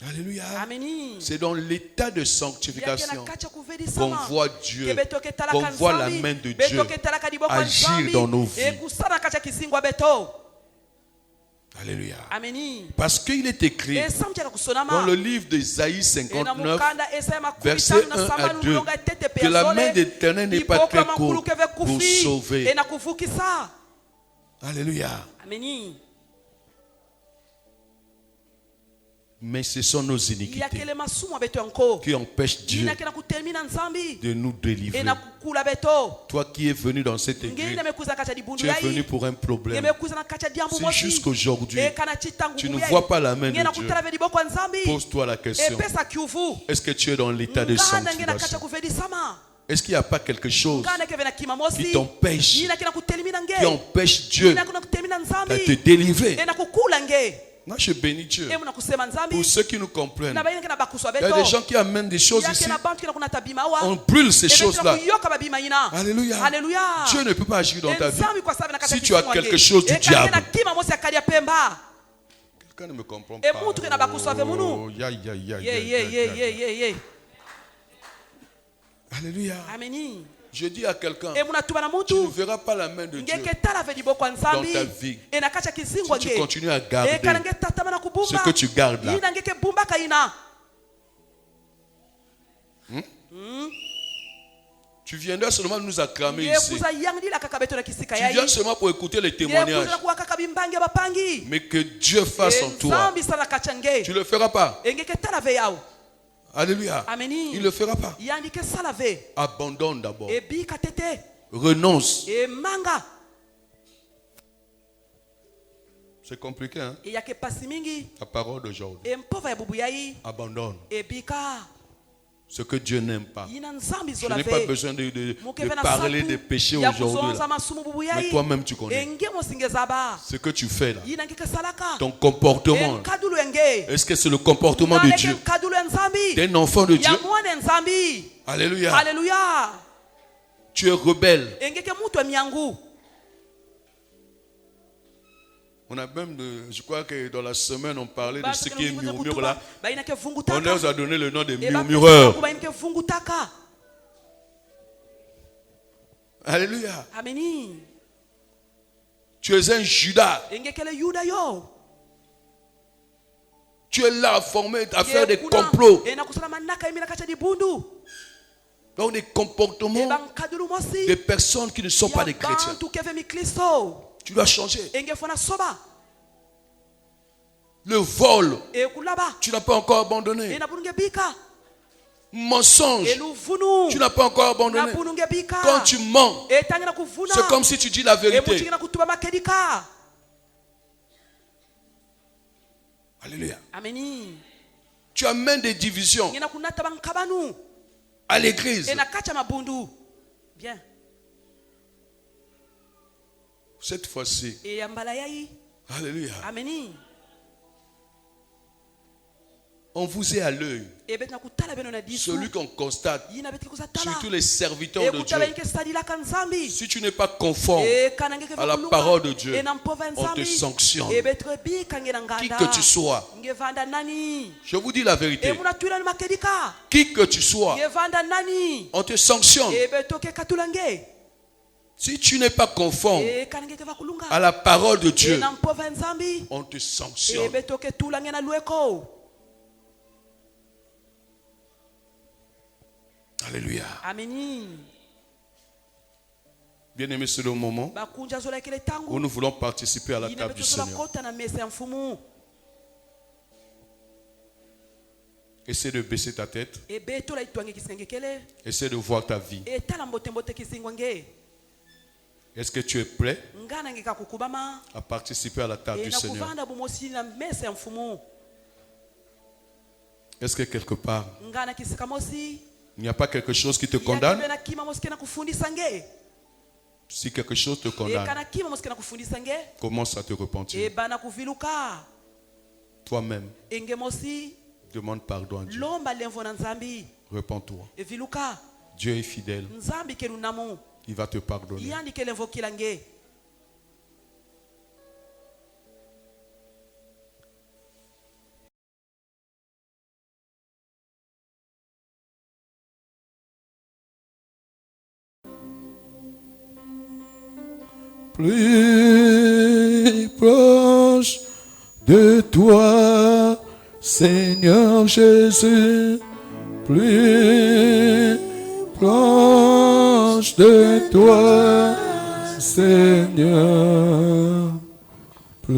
Alléluia. Ameni. C'est dans l'état de Yakena sanctification kacha qu'on kuvedisama. voit Dieu, Kebeto ketala qu'on kan voit la Nzambi. main de Beto Dieu ketala ka diboko ya agir Nzambi. dans nos vies. Ekusana kacha kisingwa beto. Alléluia. Ameni. Parce qu'il est écrit Esamcha ka kusonama. dans le livre d'Ésaïe Ena 59, mukanda Esaya makumi versets tano na 1 saba à 2, nulonga tete pe que la azole. main d'Éternel n'est pas Iboko très makulu courte keve pour kufi. sauver. Ena kuvukisa. Alléluia. Ameni. Mais ce sont nos iniquités Yakele masumu beto yanko. qui empêchent Dieu Yina kena kutermina Nzambi. de nous délivrer. Ena kukula beto. Toi qui es venu dans cette église, Ngine mekuza kacha dibundu tu es venu yayi. pour un problème. Yemekuza na kacha diambu C'est mosi. jusqu'aujourd'hui, Kana chitangu tu ne kuyayi. vois pas la main de Ngena Dieu. kutala ve diboko ya Nzambi. Pose-toi la question. Epesa kiuvu. Est-ce que tu es dans l'état de Ngana ngena kacha sanctification? kuvedisama. Est-ce qu'il n'y a pas quelque chose Ngana keve na kimamosi. qui t'empêche, Yina kena kutelimina nge. qui empêche Dieu Yina kuna kutelimina de Nzambi. te délivrer? Ena kukula nge. Moi, je bénis Dieu. Emu na kusema Nzambi. Pour ceux qui nous comprennent, Na bayina kena bakuswa il y a beto. des gens qui amènent des choses ici. Yakena bantu kena kuna tabima wa. On brûle ces choses-là. Kuyoka babima ina. Alléluia. Alléluia. Dieu ne peut pas agir dans ta vie. Nzambi kwa sababu na kacha Si tu as kisimwa quelque nge. chose du Eka ngena diable. kima mosi akalia pemba. Quelqu'un ne me comprend Et pas. mutu kena bakuswa ve munu. Oh, ya, ya, ya, Ye ya, ye ya, ye ya. ye ye ye. Alléluia. Ameni. Je dis à quelqu'un, E munatuma na tu ne mutu. verras pas la main de Dieu Ngeke tala ve diboko ya Nzambi. dans ta vie. E na kacha kizingwa si tu nge. continues à E kana garder nge tatama na ce kubumba. que tu gardes là. Yina ngeke bumba kaina. Tu viendras seulement nous acclamer Ye ici. kuza yangdi la kaka beto na kisika Tu yayi. viens seulement pour écouter les Ye témoignages. kuza kuwa kaka bimbangi bapangi. Mais que Dieu fasse en toi. Nzambi sana kacha nge. Tu ne le feras pas. E ngeke tala ve yao. Alléluia. Ameni. Il ne le fera pas. Yandike sala ve. Abandonne d'abord. E bi katete. Renonce. E manga. C'est compliqué, hein? E yake pasi mingi. La parole d'aujourd'hui. E mpova ya bubu yayi. Abandonne. E bika. Ce que Dieu n'aime pas. Yina Nzambi Je zola n'ai pas ve. besoin de Mukeve na parler sapu des péchés ya aujourd'hui. kuzonza là. masumu bubu Mais yayi. toi-même, tu connais. Enge mosingeza ba. Ce que tu fais là. Yina ngeke salaka. Ton comportement. Kadulu enge. Est-ce que c'est le comportement de Dieu? Kadulu Nzambi. T'es un enfant de Dieu. Ya mwana Nzambi. Alléluia. Alléluia. Tu es rebelle. Engeke mutu miangu. On a même, je crois que dans la semaine, on parlait de Ba ce qui est tukuna murmure là. Ba inake On vungutaka. nous a donné le nom de E ba murmureurs. Ba inake vungutaka. Alléluia. Ameni. Tu es un Judas. Engekele Yuda yo. Tu es là formé à faire des Kuna. complots. E na kusala manaka imina kacha dibundu. Donc des E comportements ban kadulu mosi. de personnes qui ne sont pas des chrétiens. Tu keve mi Kristo. Tu dois changer. Engefona soba. Le vol, E kulaba. tu n'as pas encore E abandonné. na bunge bika. Mensonge, E luvunu. tu n'as pas encore Na abandonné. bunge bika. Quand tu mens, E tangina kuvuna. c'est comme si tu dis la E vérité. muchingina kutuba makedika. Alléluia. Ameni. Tu amènes des divisions Ngina kunata bankabanu. à l'église. E na kacha mabundu. Bien. Cette fois-ci, E yambala yayi. alléluia, Ameni. on vous est à l'œil. E betina kutala beno na disu. Celui qu'on constate, Yina beti kusatala. surtout les serviteurs E de Dieu. kutala inke sadila kanzambi. Si tu n'es pas conforme E kanangeke à la vakulunga. parole de Dieu, E na mpova on te nzambi. sanctionne. E betre bika ngena Qui nganda. que tu sois, Ngevanda nani? je vous dis la E vérité, muna tuila ni makedika. qui que tu sois, Ngevanda nani? on te sanctionne. E betoke katulange. Si tu n'es pas conforme E kanangeke vakulunga. à la parole de E Dieu, na mpova nzambi. on te E sanctionne. betoke tulange na lueko. Alléluia. Ameni. Bien-aimé, c'est le moment Bakunja zola kile où tangu. nous voulons participer à la Yina table du beto zola Seigneur. kota na mesa ya mfumu. Essaie de baisser ta tête. E beto la itwange kisengekele. Essaie de voir ta vie. E tala mbote mbote kisingwa nge. Est-ce que tu es prêt Ngana ngeka kukubama. à participer à la table E du na Seigneur? kuvanda bumosi na mesa ya mfumu. Est-ce que quelque part, ngana kisika mosi il n'y a pas quelque chose qui te condamne? yakibena kima mosi kena kufundisa nge Si quelque chose te condamne, kana kima mosi kena kufundisa nge commence à te repentir. bana kuviluka Toi-même, enge mosi demande pardon à Dieu. lomba lemvo na nzambi Repends-toi. eviluka Dieu est fidèle. nzambi kelu namu Il va te pardonner. yandike lemvo kila nge Plus proche de toi, Seigneur Jésus, plus proche de toi, Seigneur, plus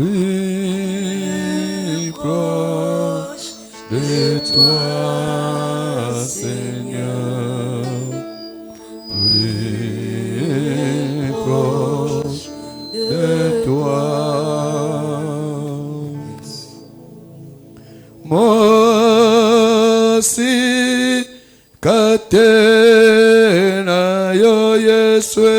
proche de toi, Seigneur, plus proche de toi. Mosi katena yo Yeswe.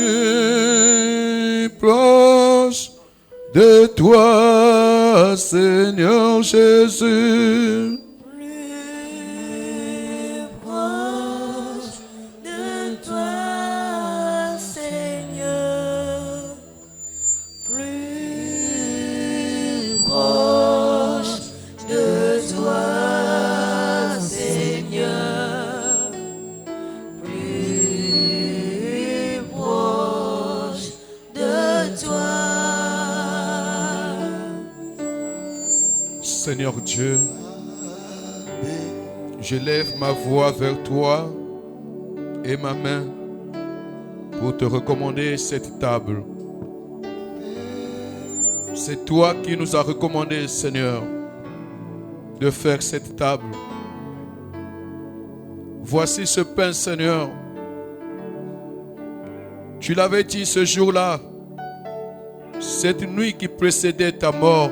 Plus proche de toi, Seigneur Jésus. Plus proche de toi, Seigneur. Plus proche de toi, Seigneur. Plus proche de toi. Seigneur Dieu, je lève ma voix vers toi et ma main pour te recommander cette table. C'est toi qui nous as recommandé, Seigneur, de faire cette table. Voici ce pain, Seigneur. Tu l'avais dit ce jour-là, cette nuit qui précédait ta mort,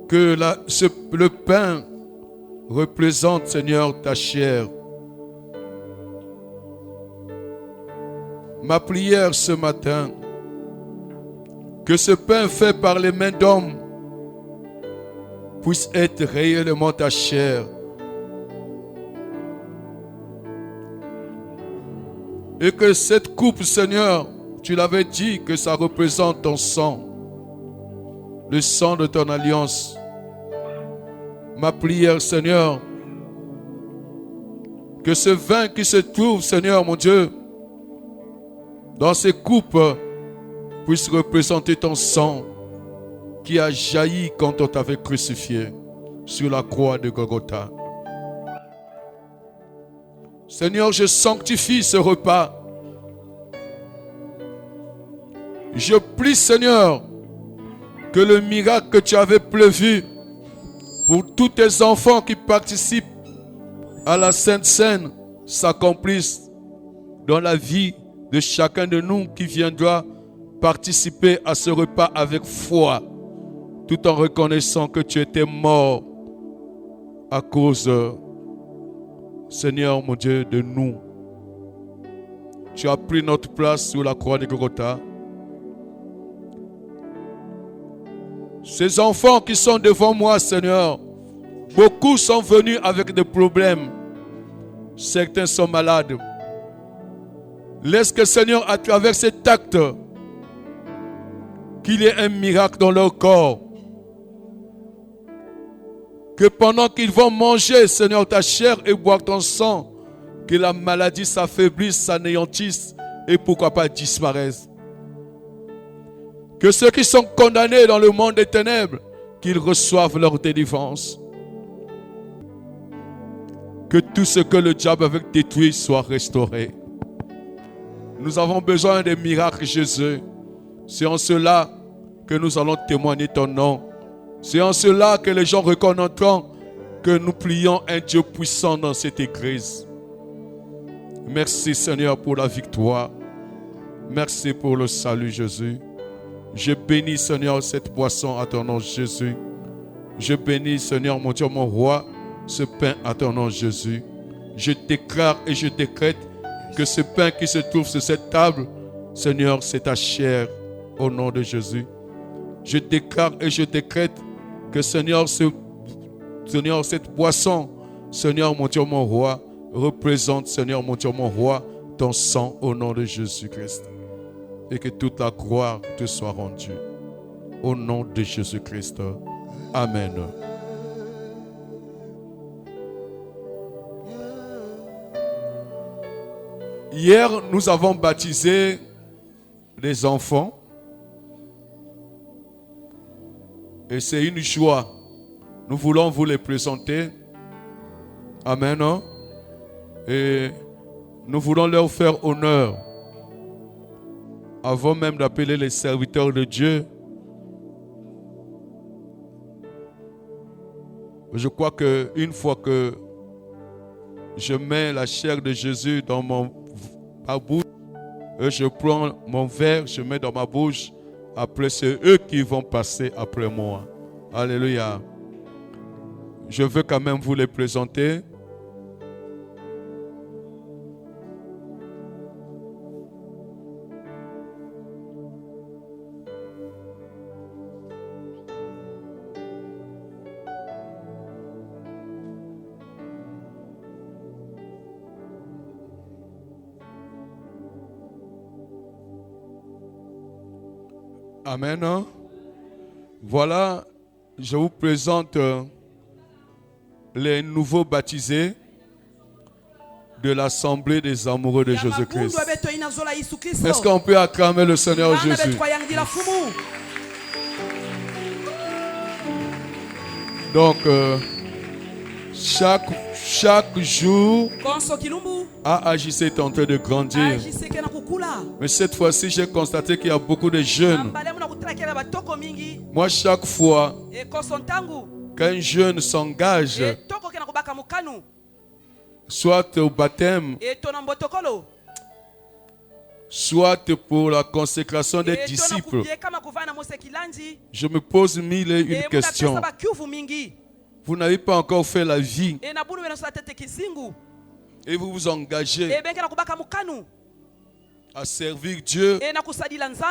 que le pain représente, Seigneur, ta chair. Ma prière ce matin, que ce pain fait par les mains d'hommes puisse être réellement ta chair. Et que cette coupe, Seigneur, tu l'avais dit que ça représente ton sang, le sang de ton alliance. Ma prière, Seigneur, que ce vin qui se trouve, Seigneur mon Dieu, dans ces coupes, puisse représenter ton sang qui a jailli quand on t'avait crucifié sur la croix de Golgotha. Seigneur, je sanctifie ce repas. Je prie, Seigneur, que le miracle que tu avais prévu pour tous tes enfants qui participent à la Sainte Seine s'accomplisse dans la vie de chacun de nous qui viendra participer à ce repas avec foi, tout en reconnaissant que tu étais mort à cause, Seigneur mon Dieu, de nous. Tu as pris notre place sur la croix de Golgotha. Ces enfants qui sont devant moi, Seigneur, beaucoup sont venus avec des problèmes. Certains sont malades. Laisse que, Seigneur, à travers cet acte, qu'il y ait un miracle dans leur corps. Que pendant qu'ils vont manger, Seigneur, ta chair et boire ton sang, que la maladie s'affaiblisse, s'anéantisse et pourquoi pas disparaisse. Que ceux qui sont condamnés dans le monde des ténèbres, qu'ils reçoivent leur délivrance. Que tout ce que le diable avait détruit soit restauré. Nous avons besoin des miracles, Jésus. C'est en cela que nous allons témoigner ton nom. C'est en cela que les gens reconnaîtront que nous prions un Dieu puissant dans cette église. Merci Seigneur pour la victoire. Merci pour le salut, Jésus. Je bénis Seigneur cette boisson à ton nom, Jésus. Je bénis Seigneur mon Dieu, mon roi, ce pain à ton nom, Jésus. Je déclare et je décrète que ce pain qui se trouve sur cette table, Seigneur, c'est ta chair au nom de Jésus. Je déclare et je décrète que Seigneur, cette boisson, Seigneur mon Dieu, mon roi, représente, Seigneur mon Dieu, mon roi, ton sang au nom de Jésus-Christ. Et que toute la gloire te soit rendue. Au nom de Jésus-Christ. Amen. Hier, nous avons baptisé les enfants. Et c'est une joie. Nous voulons vous les présenter. Amen. Et nous voulons leur faire honneur. Avant même d'appeler les serviteurs de Dieu. Je crois qu'une fois que je mets la chair de Jésus dans ma bouche, je prends mon verre, je mets dans ma bouche. Après, c'est eux qui vont passer après moi. Alléluia. Je veux quand même vous les présenter. Amen. Voilà, je vous présente les nouveaux baptisés de l'Assemblée des amoureux de Jésus-Christ. Est-ce qu'on peut acclamer le Seigneur Jésus? Donc, chaque jour, AAJC est en train de grandir. Mais cette fois-ci, j'ai constaté qu'il y a beaucoup de jeunes. Moi, chaque fois qu'un jeune s'engage, soit au baptême, soit pour la consécration des disciples, je me pose mille et une questions. Vous n'avez pas encore fait la vie et vous vous engagez à servir Dieu,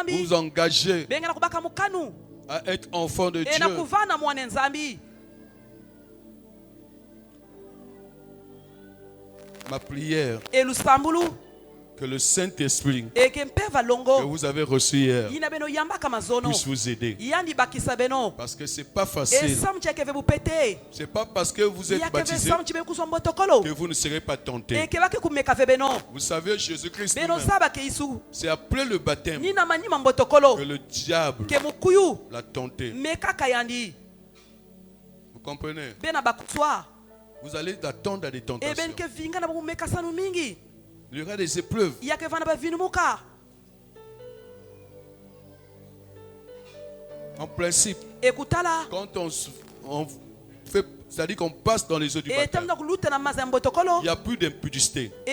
vous vous engagez à être enfant de Dieu. Ma prière, que le Saint-Esprit que vous avez reçu hier puisse vous aider. Parce que ce n'est pas facile. Ce n'est pas parce que vous êtes baptisé que vous ne serez pas tenté. Vous savez, Jésus-Christ, c'est après le baptême que le diable l'a tenté. Vous comprenez? Vous allez attendre à des tentations. Il y aura des épreuves. En principe, quand on fait, c'est-à-dire qu'on passe dans les eaux du baptême, il n'y a plus d'impudicité. Il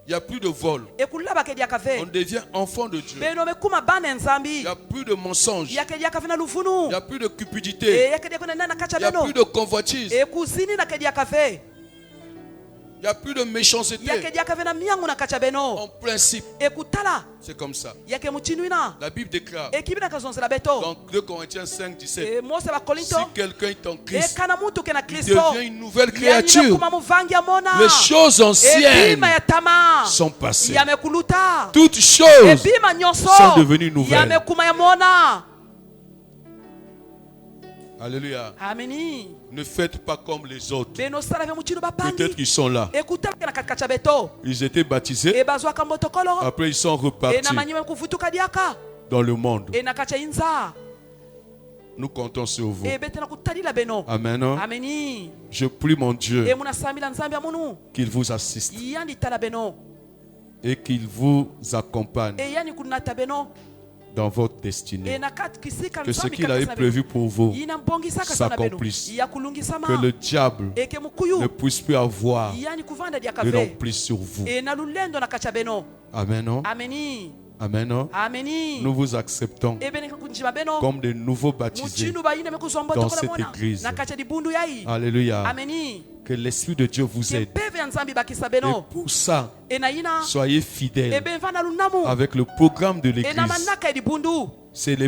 n'y a plus de vol. On devient enfant de Dieu. Il n'y a plus de mensonges. Il n'y a plus de cupidité. Il n'y a plus de convoitise. Il n'y a plus de méchanceté. En principe, c'est comme ça. La Bible déclare dans 2 Corinthiens 5, 17, si quelqu'un est en Christ, il devient une nouvelle créature. Les choses anciennes sont passées. Toutes choses sont devenues nouvelles. Alléluia. Ne faites pas comme les autres. Peut-être qu'ils sont là. Ils étaient baptisés. Après, ils sont repartis dans le monde. Nous comptons sur vous. ebetela kutalila beno. Amen. Ameni. Je prie mon Dieu Emunasambila nzambi amunu. qu'il vous assiste Yandi tala beno. et qu'il vous accompagne Eyani kunata beno. dans votre destinée. Enakat kisika Que ce nzambi qu'il avait kakasa prévu pour vous beno. Yinambongisaka sana beno. s'accomplisse. Yakulungisama. Que le diable Eke mukuyu. ne puisse plus avoir Yani kuvanda de diakave. l'emprise sur vous. Na lulendo na kacha beno. Amen. Ameni. Amen. Ameni. Nous vous acceptons Ebene kunjima beno. comme de nouveaux baptisés Muchinu bayine mekuzombo dans tokola cette mona. église. Na kacha dibundu yai. Alléluia. Ameni. Que l'Esprit de Dieu vous aide. Kempeve ya nzambi bakisa Et beno. pour ça, Enaina. soyez fidèles Ebe mvana lunamu. avec le programme de l'église. Enamanaka edibundu. C'est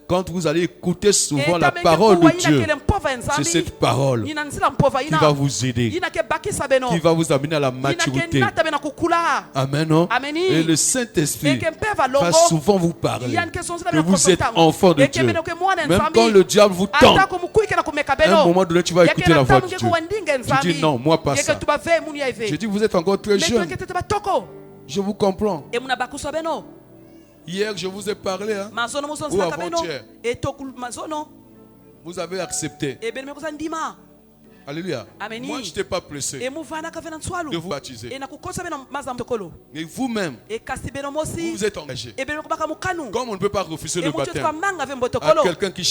quand vous allez écouter souvent la parole de Dieu, c'est cette parole qui va vous aider, qui va vous amener à la maturité. Amen. Et le Saint-Esprit va souvent vous parler que vous êtes enfant de Dieu. Même quand le diable vous tente, à un moment donné, tu vas écouter la voix de Dieu. Je dis non, moi pas ça. Je dis vous êtes encore très jeune. Je vous comprends. Hier, je vous ai parlé, hein, ou avant-hier. Vous avez accepté. Alléluia. Moi, je n'étais pas pressé de vous baptiser. Mais vous-même, vous vous êtes engagé. Comme on ne peut pas refuser le baptême à quelqu'un qui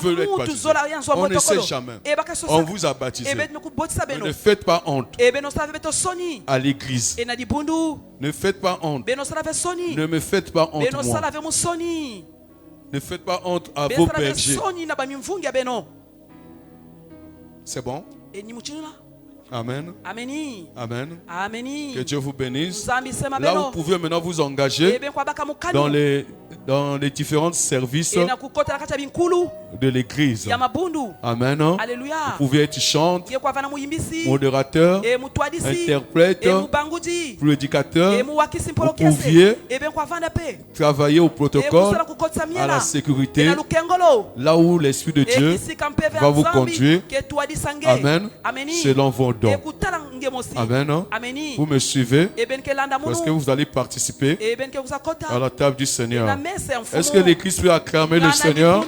veut être baptisé, on ne sait jamais. On vous a baptisé. Mais ne faites pas honte à l'église. Ne faites pas honte. Ne me faites pas honte, moi. Ne faites pas honte à vos bergers. C'est bon? Amen. Ameni. Amen. Ameni. Que Dieu vous bénisse. Là, Là, vous pouvez maintenant vous engager dans les différents services de l'église. Amen. Alléluia. Vous pouvez être chante, modérateur, interprète, prédicateur. Vous pouviez travailler au protocole, à la sécurité, là où l'Esprit de Dieu va vous conduire. Amen. Selon vos dons. Amen. Vous me suivez parce que vous allez participer à la table du Seigneur. Est-ce que l'Église peut acclamer le Seigneur?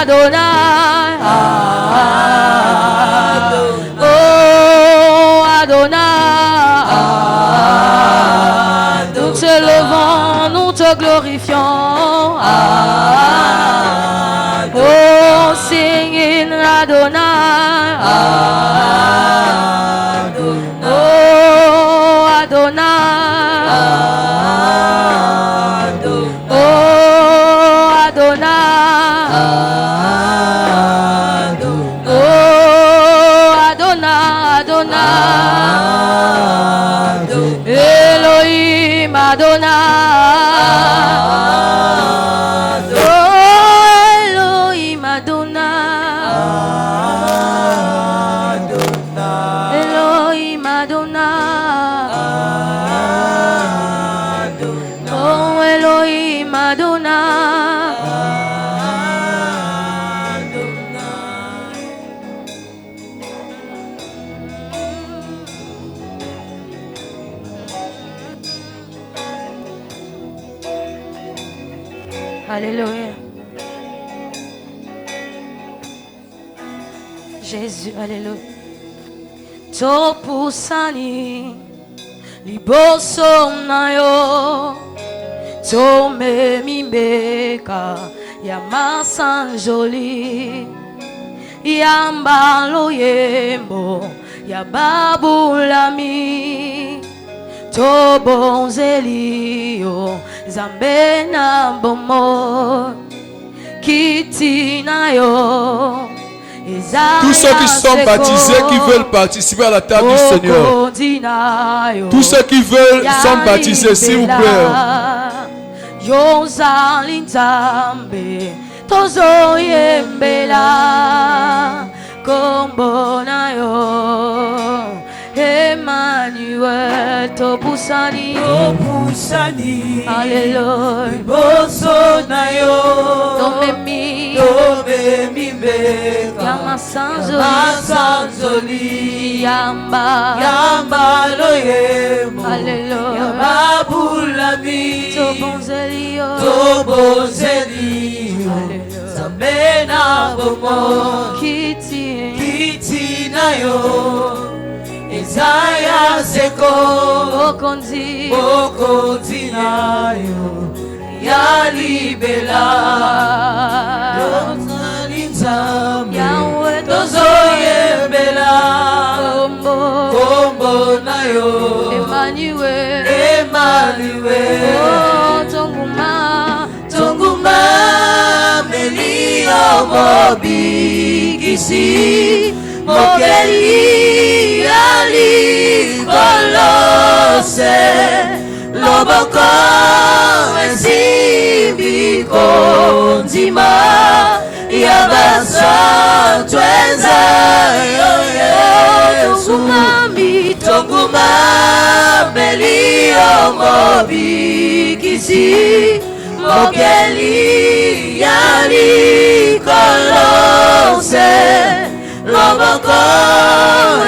Adonai, oh Adonai, nous te levons, nous te glorifions, oh singing Adonai, oh Adonai, oh Adonai. Elohim Adonai, oh Elohim Adonai, Elohim Adonai. Alléluia. Jésus, alléluia. Topusani liboso na yo tome mibeka ya masanjoli ya mbalo yembo ya babulami tobonzelio zambe na bomo kiti na yo. Tous ceux qui sont baptisés, qui veulent participer à la table du Seigneur. Tous ceux qui veulent sont baptisés, s'il vous plaît. Emmanuel Topusani Alléluia Boso na yo Tomemi beka Yama Sanzoli Yamba lo yemo Alléluia Yamba bulami Tobonzelio Zambena bomo Kiti na yo Isaiah Seko Bokonzi na yo Yalibela Yozalinzam Yahweh Tozoyembela Kombo na yo Emmanuel Tonguma Melio Mobigisi Mokeli ali kolose Loboko esibiko nzima Yabasa twenza yo Yesu Tonguma melio mobikisi Mokeli ali kolose Loboko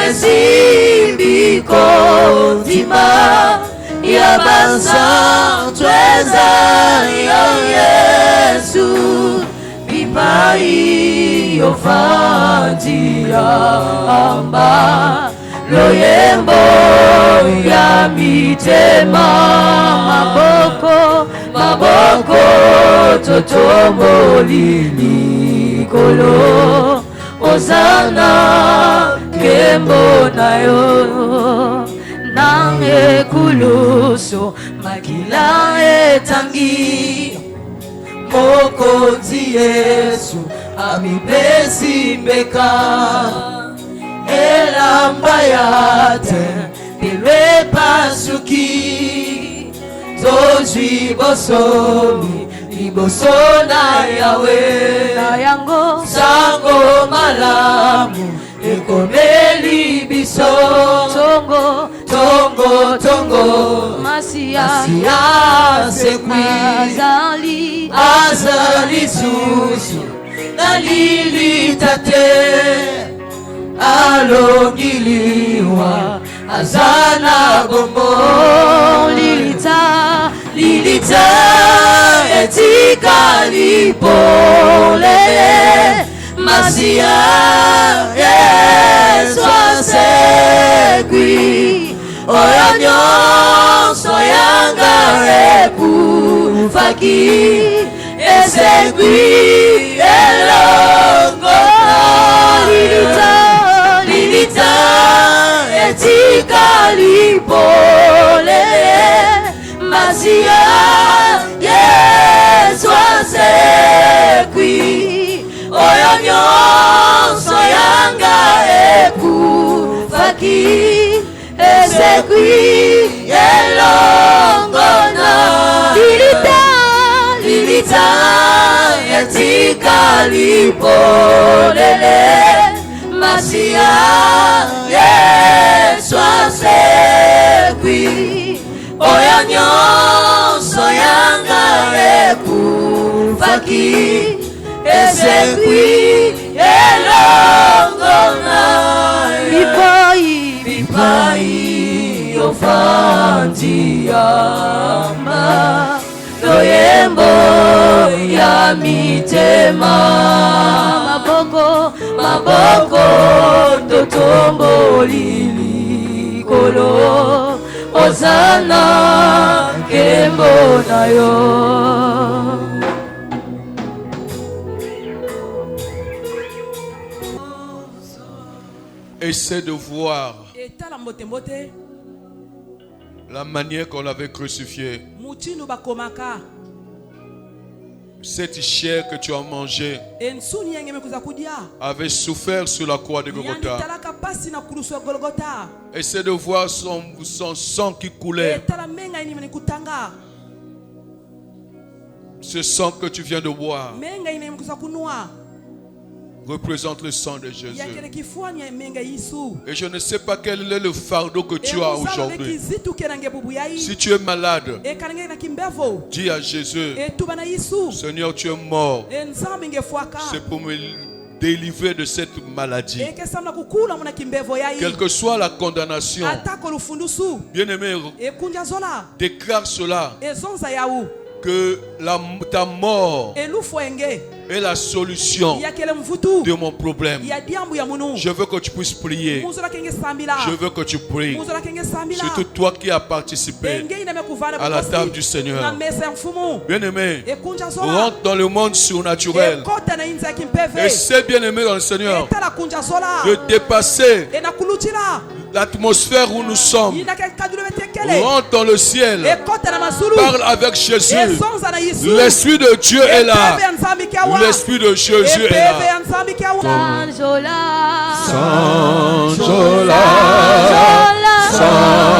esibiko nzima Yabasa tweza yo Yesu Bipai yofandia amba Loyembo ya mitema Maboko totombolini kolo Ozana kembo na yo Nange kuluso makila etangi Mokonzi Yesu amipesi mbeka Elamba yate bilwe pasuki Tozwi bosomi liboso na yawe na yango sango malamu ekomeli biso tongo Masia sekwi azali susu nalili tate alongiliwa azana gombo lilita etika lipole Masia Yesu asekwi oyo nyonso yanga ekufaki esekwi elongo lilita etika lipole Masia Yesu asekwi oyo nyonso yanga ekufaki esekwi elongona lilita etika lipolele Masia Yesu asekwi oyo nyonso yanga ekufaki esekwi elongona bipai ofandiama loyembo ya mitema. Maboko totomboli likolo ozana nkembo na yo. Essaie de voir la manière qu'on l'avait crucifié. Cette chair que tu as mangée avait souffert sur la croix de Golgotha. Essaie de voir son sang qui coulait. Ce sang que tu viens de boire représente le sang de Jésus. Et je ne sais pas quel est le fardeau que tu as aujourd'hui. Si tu es malade, dis à Jésus, Seigneur, tu es mort. C'est pour me délivrer de cette maladie. Quelle que soit la condamnation, bien-aimé, déclare cela, que ta mort est la solution de mon problème. Je veux que tu puisses prier. Je veux que tu pries. Surtout toi qui as participé à la table du Seigneur. Bien-aimé, rentre dans le monde surnaturel. Essaie, bien-aimé dans le Seigneur, de dépasser l'atmosphère où nous sommes. Rentre dans le ciel. Parle avec Jésus. L'Esprit de Dieu est là. L'Esprit de Jésus est là. Sanjola, Sanjola,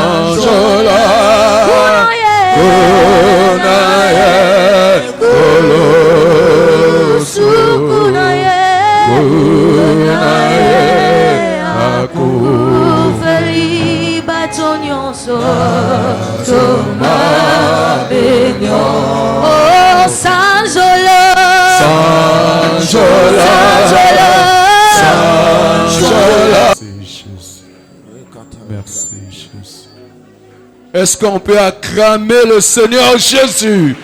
Sanjola, Kunaye, Kolosu, Kunaye, Akufeli batonyonso, Toma benyo, oh Sanjola. Sanjola, Sanjola. Merci Jésus. Est-ce qu'on peut acclamer le Seigneur Jésus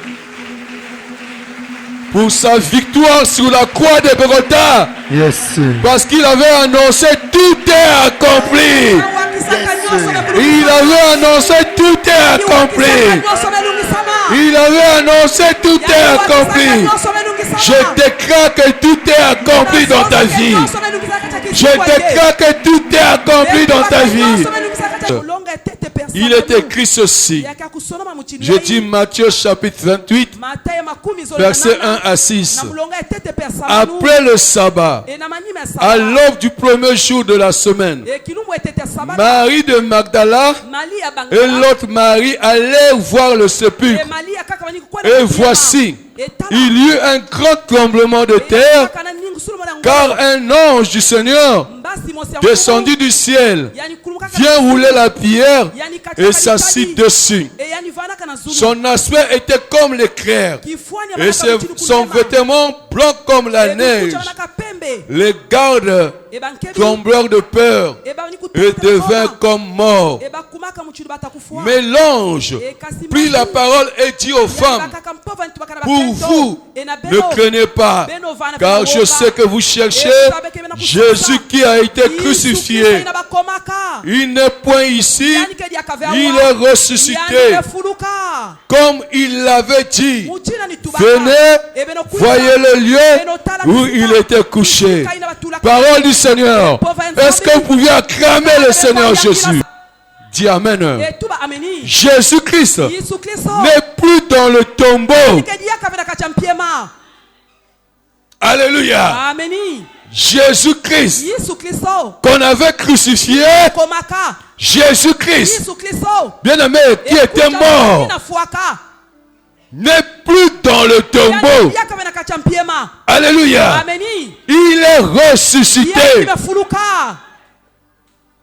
pour sa victoire sur la croix de Golgotha? Yes. Parce qu'il avait annoncé tout est accompli. Il avait annoncé tout est accompli. Il avait annoncé tout est accompli. Je déclare que tout est accompli dans ta vie. Je déclare que tout est accompli dans ta vie. Il est écrit ceci. Je dis Matthieu chapitre 28, versets 1 à 6. Après le sabbat, à l'aube du premier jour de la semaine, Marie de Magdala et l'autre Marie allèrent voir le sépulcre. Et voici, il y eut un grand tremblement de terre, car un ange du Seigneur descendu du ciel vient rouler la pierre et s'assit dessus. Son aspect était comme l'éclair et son vêtement blanc comme la neige. Les gardes tremblèrent de peur et devinrent comme morts. Mais l'ange prit la parole et dit aux femmes: pour vous, ne craignez pas, car je sais que vous cherchez Jésus qui a été crucifié. Il n'est point ici, il est ressuscité, comme il l'avait dit. Venez, voyez le lieu où il était couché. Parole du Seigneur. Est-ce que vous pouvez acclamer le Seigneur Jésus? Dis Amen. Jésus-Christ n'est plus dans le tombeau. Alléluia. Jésus-Christ qu'on avait crucifié, Jésus-Christ, bien-aimé, qui était mort, n'est plus dans le tombeau. Alléluia. Il est ressuscité.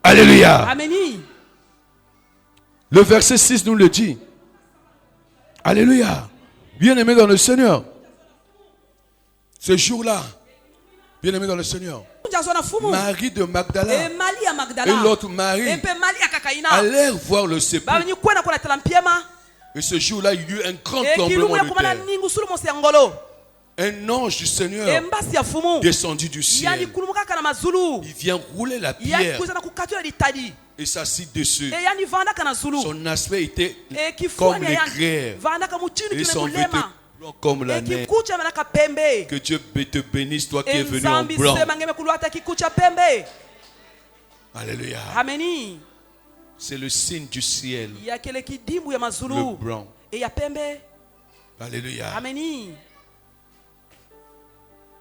Alléluia. Le verset 6 nous le dit. Alléluia. Bien-aimé dans le Seigneur, ce jour-là, bien-aimé dans le Seigneur, Marie de Magdala et l'autre Marie allèrent voir le sépulcre. Et ce jour-là, il y eut un grand ekilungu tremblement de yakumana terre. ningu sulu mosi ya ngolo Un ange du Seigneur embasi ya fumu descendu du ciel. yalikulumukaka na mazulu Il vient rouler la pierre yakikuza na kukatula litadi et s'assit dessus. eyanivandaka na zulu Son aspect était comme ekifuani l'éclair vandaka muchinu et kine son vêtement mulema blanc comme la neige. ekikucha manaka pembe Que Dieu te bénisse, toi qui es venu en enzambi blanc. sema ngeme kuluata kikucha pembe Alléluia. ameni C'est le signe du ciel, yakele kidimbu ya le mazulu blanc. eya pembe Alléluia. ameni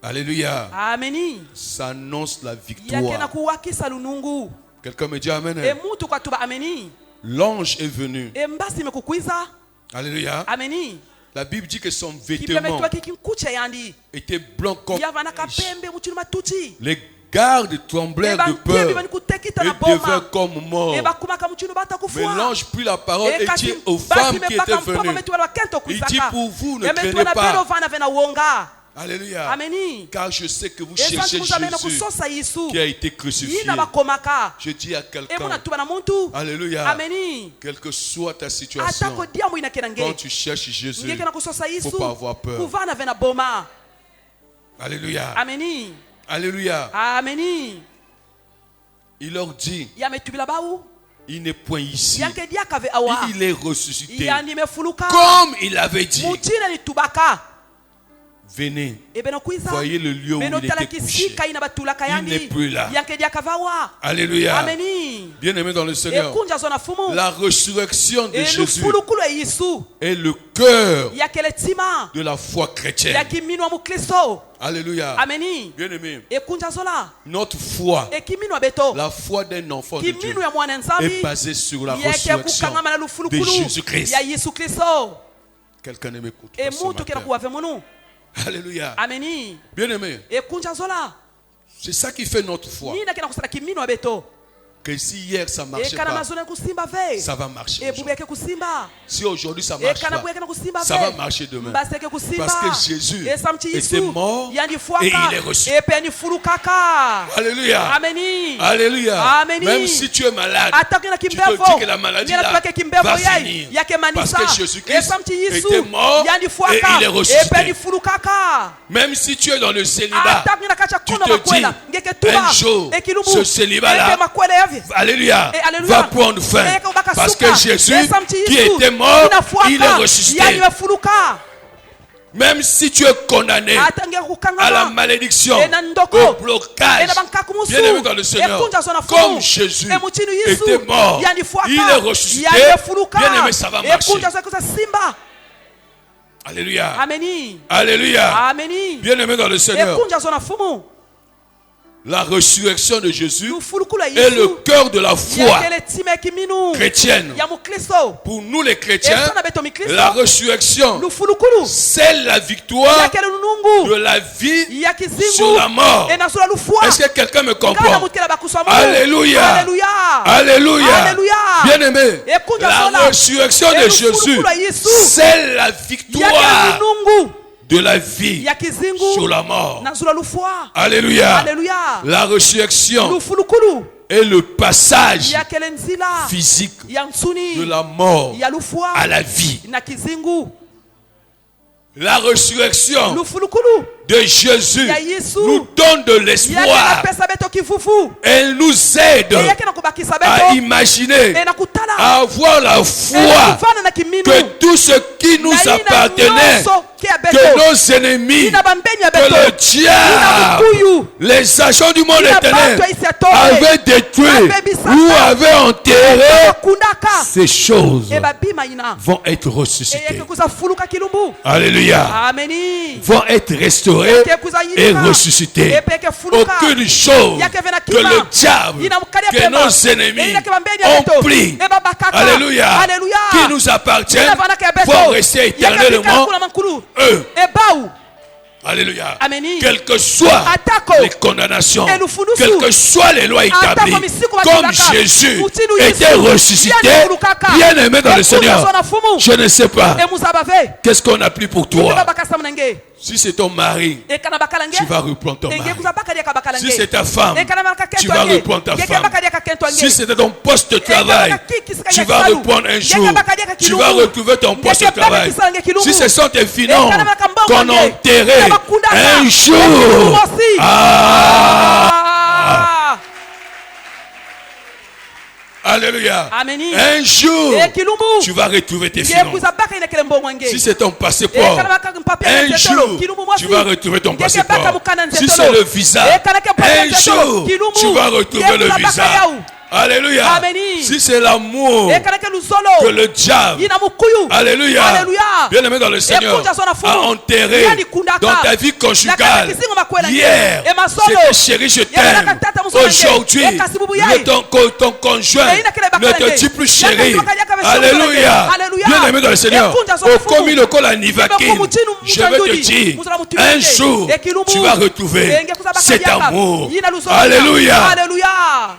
Alléluia. ameni Ça annonce la yakena victoire. kuwakisa lunungu Quelqu'un me dit Amen. emutu kwatuba ameni L'ange est venu. embasi imekukwiza Alléluia. ameni La Bible dit que son vêtement kipemetwa kikinkucha yandi était blanc comme yavanaka neige. pembe muchinu matuchi Les gardes tremblèrent de ebankembi peur bani kutekita et na boma devinrent comme morts. ebakumaka muchinu Mais batakufua l'ange prit la parole et dit aux femmes qui étaient venues, il dit pour vous, ne craignez pas. vana vena wonga Alléluia. ameni Car je sais que vous esanti cherchez kuzamena Jésus kusosa yisu qui a été crucifié. yina bakomaka Je dis à quelqu'un, emuna tuba na muntu Alléluia, ameni quelle que soit ta situation, atako diamu inakena quand nge tu cherches Jésus, ngekena kusosa yisu faut pas avoir peur. kuvana vena boma Alléluia, ameni Alléluia. ameni Il leur dit, yametubila bau il n'est point ici, yanke diakave awa il est ressuscité. yanimefuluka Comme il avait dit, muchina nitubaka venez, ebeno kwiza voyez le lieu où beno il tala était couché. kisika ina batulaka Il yandi n'est plus là. yanke diakavawa Alléluia. ameni Bien-aimé dans le Seigneur, ekunja zona fumu la résurrection de Jésus elufulukulu eyisu est le cœur yakele tima de la foi chrétienne. yakiminwa mukristo Alléluia. ameni Bien-aimé, ekunja zola notre foi, ekiminwa beto la foi d'un enfant de Dieu, kiminu ya mwana est nzambi basée sur la yeke résurrection kukangama na de lufulukulu Jésus-Christ. ya yesu kristo Quelqu'un ne m'écoute pas ce emutu kena matin. kuwave munu Alléluia. ameni Bien-aimé, ekunja zola c'est ça qui fait notre foi. nina kena kusala kiminwa beto Que si hier ça ne marchait ekana pas, mazona kusimba ve ça va marcher aujourd'hui. ebubeke kusimba Si aujourd'hui ça ne marche ekana pas, buyeke na kusimba ça va ve marcher demain. mbaseke kusimba Parce que Jésus esamchi était yisu mort et yandifuaka il est ressuscité. epeni fulukaka Alléluia. ameni Alléluia. Ameni. Même si tu es malade, ataki na tu te kimbevo dis que la maladie là tubake kimbevo va yai finir. yake Parce manisa que Jésus-Christ esamchi yisu était mort et yandifuaka il est ressuscité. epeni fulukaka Même si tu es dans le célibat, ataki na kacha tu kuna te makwela dis, ngeke tuba un jour, ekilumbu ce célibat-là, eke makwela yavi Alléluia, Et alléluia. va prendre fin. Eke ubaka Parce suka. que Jésus, Esamchi qui Yesu, était mort, inafuaka. il est ressuscité. yanimefuluka Même si tu es condamné ata ngeke à la kukangama malédiction, ena ndoko au blocage, ena bankakumusu bien-aimé dans le Seigneur, ekunja zona fumu comme Jésus emuchinu yisu était mort, yandifuaka il est ressuscité, yanimefuluka bien-aimé, ça va marcher. ekunja zekuza simba Alléluia, ameni Alléluia, ameni bien-aimé dans le Seigneur, ekunja zona fumu la résurrection de Jésus lufulukulu ya est le yisu cœur de la foi yakele tima ekiminu chrétienne. ya mukristo Pour nous les chrétiens, esana beto mikristo la résurrection, lufulukulu c'est la victoire yakele lunungu de la vie ya kizingu sur la mort. enasula lufua Est-ce que quelqu'un me Kana comprend? mutkela bakuswa Mungu. Alléluia. Alléluia. Alléluia. Alléluia. Bien-aimé, Ekunja la zola. résurrection de Elufulukulu Jésus, ya Yesu. c'est la yakele victoire lunungu de la vie ya kizingu sur la mort. nasula lufua Alléluia. Alléluia. La résurrection lufulukulu est le passage yakele nzila physique ya nsuni de la mort ya lufua à la vie. na kizingu La résurrection lufulukulu de Jésus ya Yesu. nous donne de yake l'espoir. napesa beto kifufu Elle nous aide yake nakubakisa à beto imaginer, enakutala à avoir la foi enakuvana na kiminu que tout ce qui nous Na ina appartenait, nyonso ke ya beto que nos ennemis, ina bambeni ya que beto le ina diable, mukuyu les agents du monde ina éternel bantu isi atore avaient détruit Babebisaka. ou avaient enterré, bakundaka ces choses ebabima ina vont être ressuscitées. eyeke kuza fuluka kilumbu Alléluia. ameni Vont être restaurées Yeke kuza et yika. ressuscitées. Epeke fuluka Aucune chose Yake vena que kima. le diable, Ina mukalia que pema. nos ennemis Ina kibambeni ya ont beto. pris, Eba bakaka. Alléluia, Alléluia. qui nous appartiennent, Ina vanaka ya beto. vont rester Yake éternellement bikala kula mankulu. eux. Ebau Alléluia. Ameni. Quelles que soient Atako. les condamnations, Elufunusu. quelles que soient les lois établies, Atako misiku comme batulaka. Jésus Mutinu était Yesu. ressuscité, Yane fulukaka. bien aimé dans le Ekuza Seigneur, zona fumu. je ne sais pas Emuzabave qu'est-ce qu'on a pris pour toi. Ibeba bakasa mnenge Si c'est ton mari, tu vas reprendre ton mari. Si c'est ta femme, tu vas reprendre ta femme. Si c'est ton poste de travail, tu vas reprendre un jour. Tu vas retrouver ton poste de travail. Si ce sont tes finances qu'on a enterrées un jour. Alléluia. Un jour, tu vas retrouver tes finances. Si c'est ton passeport, un jour, tu vas retrouver ton passeport. Si c'est le visa, un jour, tu vas retrouver le visa. Alléluia. Si c'est l'amour que le diable, alléluia, bien aimé dans le Seigneur, a enterré dans ta vie conjugale. Hier, c'était chérie, je t'aime. Aujourd'hui, ton conjoint ne te dit plus chérie. Alléluia. Bien aimé dans le Seigneur, au commis le col à Nivakin, je vais te dire, un jour, tu vas retrouver cet amour. Alléluia.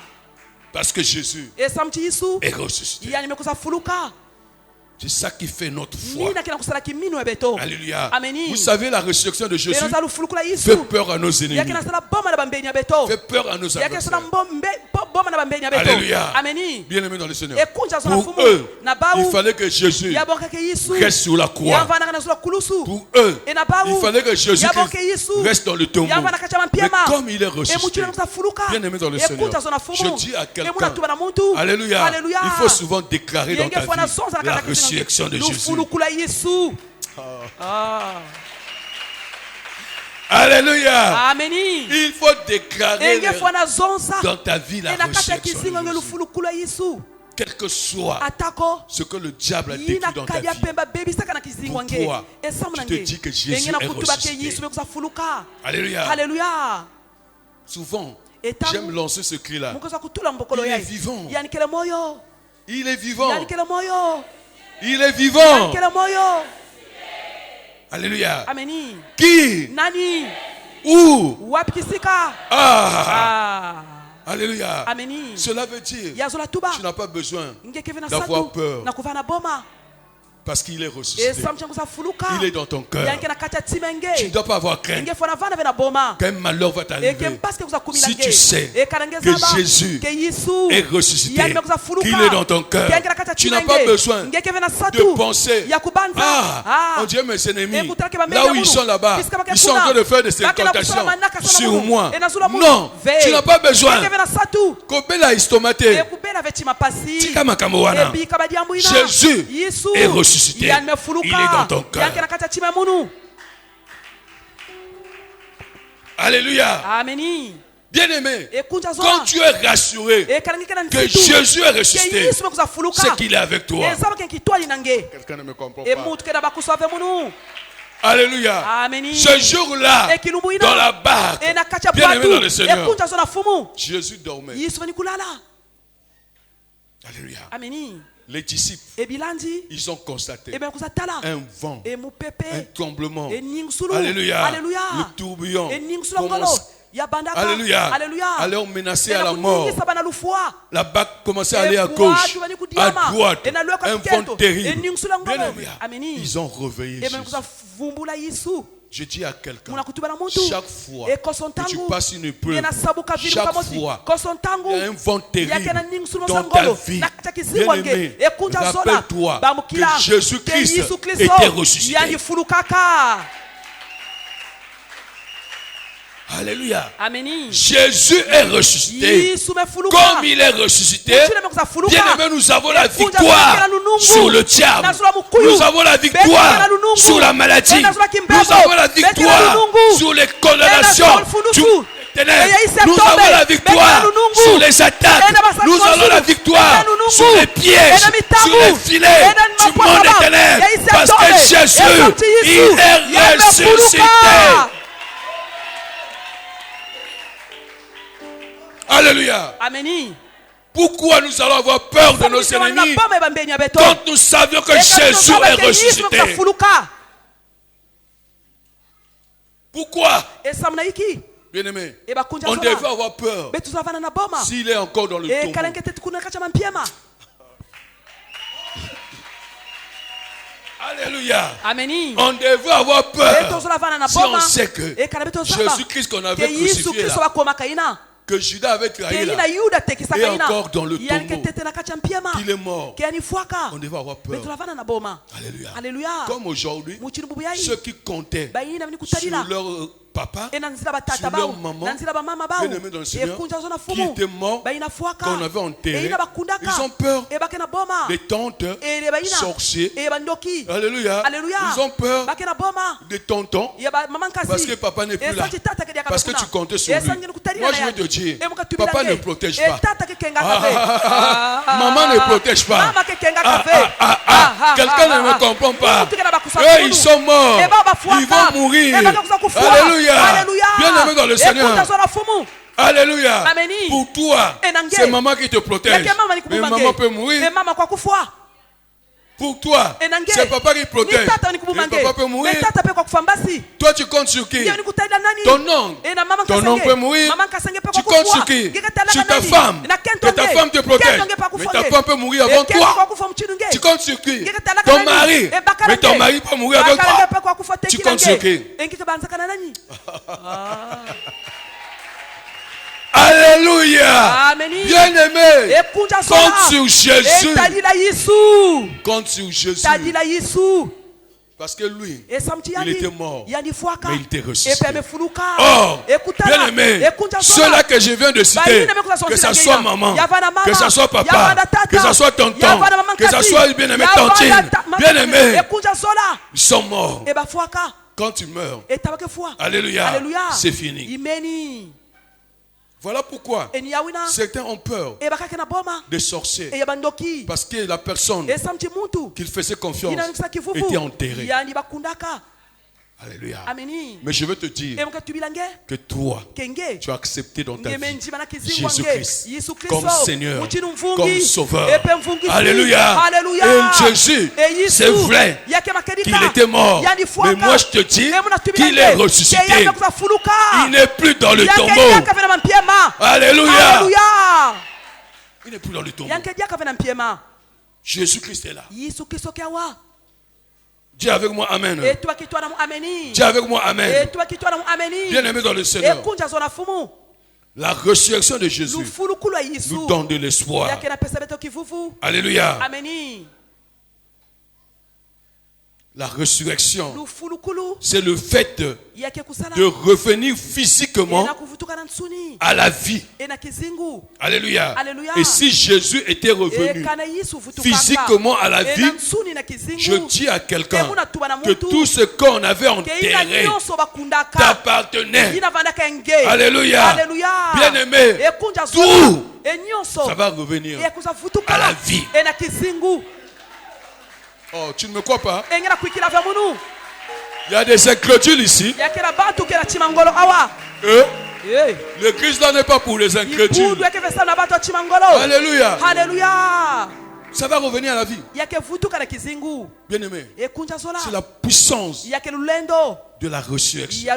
Parce que Jésus est ressuscité. C'est ça qui fait notre foi. Alléluia. Vous savez, la résurrection de Jésus fait peur à nos ennemis. Fait peur à nos adversaires. Alléluia. Bien aimé dans le Seigneur. Pour eux, il fallait que Jésus reste sur la croix. Pour eux, il fallait que Jésus reste dans le tombeau. Mais comme il est ressuscité, bien aimé dans le Seigneur, je dis à quelqu'un, alléluia, il faut souvent déclarer dans ta vie la résurrection de Jésus. Alléluia. Il faut déclarer dans ta vie la résurrection de Jésus. Quel que soit ce que le diable a détruit dans ta vie, pour toi, tu te dis que Jésus est ressuscité. Alléluia. Souvent, j'aime lancer ce cri-là. Il est vivant. Il est vivant. Il est vivant. Alléluia. Qui? Où? Alléluia. Cela veut dire tu n'as pas besoin d'avoir peur. Parce qu'il est ressuscité. Il est dans ton cœur. Tu ne dois pas avoir crainte qu'un malheur va t'arriver. Si tu sais que Jésus est ressuscité, qu'il est dans ton cœur, tu n'as pas besoin de penser, on dirait mes ennemis, là où ils sont là-bas, ils sont en train de faire des incantations sur moi. Non, tu n'as pas besoin. Jésus est ressuscité. Il est dans ton cœur. Alléluia. Bien aimé, quand tu es rassuré que Jésus est ressuscité, c'est qu'il est avec toi. Quelqu'un ne me comprend pas. Alléluia. Ce jour-là, dans la barque, bien aimé dans le Seigneur, Jésus dormait. Alléluia. Les disciples, ils ont constaté un vent, un tremblement. Alléluia. Le tourbillon commence. Alléluia. Alors menacé à la mort. La barque commençait à aller à gauche, à droite. Un vent terrible. Ils ont réveillé Jésus. Je dis à quelqu'un, chaque fois que tu passes une épreuve, chaque fois il y a un vent terrible dans ta vie, bien aimé, rappelle-toi que Jésus-Christ était ressuscité. Alléluia. Jésus est ressuscité. Comme il est ressuscité, bien aimé, nous avons la victoire sur le diable. Nous avons la victoire sur la maladie. Nous avons la victoire sur les condamnations du ténèbres. Nous avons la victoire sur les attaques. Nous avons la victoire sur les pièges, sur les filets du monde des ténèbres. Parce que Jésus, il est ressuscité. Alléluia. Pourquoi nous allons avoir peur de nos ennemis quand nous savions que Jésus est ressuscité? Pourquoi? Bien aimé, on devait avoir peur s'il est encore dans le tombeau. Alléluia. Amen. On devrait avoir peur si on boma sait que Jésus-Christ qu'on avait crucifié Yesu là, bakoma kaina que Judas avait trahi ke là, ina yuda tekisa et kaina encore dans le yani tombeau, ke tete na kati ya mpiema qu'il est mort. ke yani fuaka On devait avoir peur. beto lavana na boma. Alléluia. Alléluia. Comme aujourd'hui, Muchini bubu yayi ceux qui comptaient bayina vini sur kutalila leur papa, ena nzila batata sur bao leur maman, na nzila bamama bao bien-aimés dans le Seigneur, ekunja zona qui fumu étaient morts, bayina fuaka qu'on avait enterrés, ina bakundaka ils ont peur ebake na boma des tantes, ele bayina sorciers. bandoki. Alléluia. Alléluia. Ils ont peur bake na boma des tontons ya ba maman kasi parce que papa n'est plus là. Parce que tu comptais sur lui. Moi je veux te dire, papa ne protège pas. Maman ne protège pas. Quelqu'un ne me comprend pas. Eux, ils sont morts. Ils vont mourir. Alléluia. Bien-aimé dans le Seigneur. Alléluia. Amen. Pour toi, c'est maman qui te protège. Mais maman peut mourir. Pour toi, c'est papa qui protège. Mais papa peut mourir. Toi, tu comptes sur qui? Ton oncle. Ton oncle peut mourir. Tu comptes sur qui? Sur ta femme. Que ta femme te protège. Mais ta femme peut mourir avant toi. Tu comptes sur qui? Ton mari. Mais ton mari peut mourir avant toi. Tu comptes sur qui? Alléluia. Bien-aimé, compte sur Jésus. Compte sur Jésus. Parce que lui, il était mort, mais il était ressuscité. Or, bien-aimé, ceux-là que je viens de citer, que ce soit maman, que ce soit papa, que ce soit tonton, que ce soit bien-aimé tantine, bien-aimé, ils sont morts. Quand tu meurs, alléluia, c'est fini. Voilà pourquoi certains ont peur des sorciers. Parce que la personne qu'ils faisaient confiance était enterrée. Alléluia. Mais je veux te dire que toi, tu as accepté dans ta vie Jésus-Christ comme Seigneur, comme Sauveur. Alléluia. Et Jésus, c'est vrai qu'il était mort. Mais moi je te dis qu'il est ressuscité. Il n'est plus dans le tombeau. Alléluia. Il n'est plus dans le tombeau. Jésus-Christ est là. Dis avec moi Amen. Dis avec moi Amen. Bien-aimé dans le Seigneur, la résurrection de Jésus nous donne de l'espoir. Alléluia. La résurrection, c'est le fait de revenir physiquement à la vie. Alléluia. Et si Jésus était revenu physiquement à la vie, je dis à quelqu'un que tout ce qu'on avait enterré t'appartenait. Alléluia. Bien-aimé, tout ça va revenir à la vie. Oh, tu ne me crois pas? Il y a des incrédules ici. L'église là n'est pas pour les incrédules. Alléluia. Ça va revenir à la vie. Bien-aimé, c'est la puissance de la résurrection.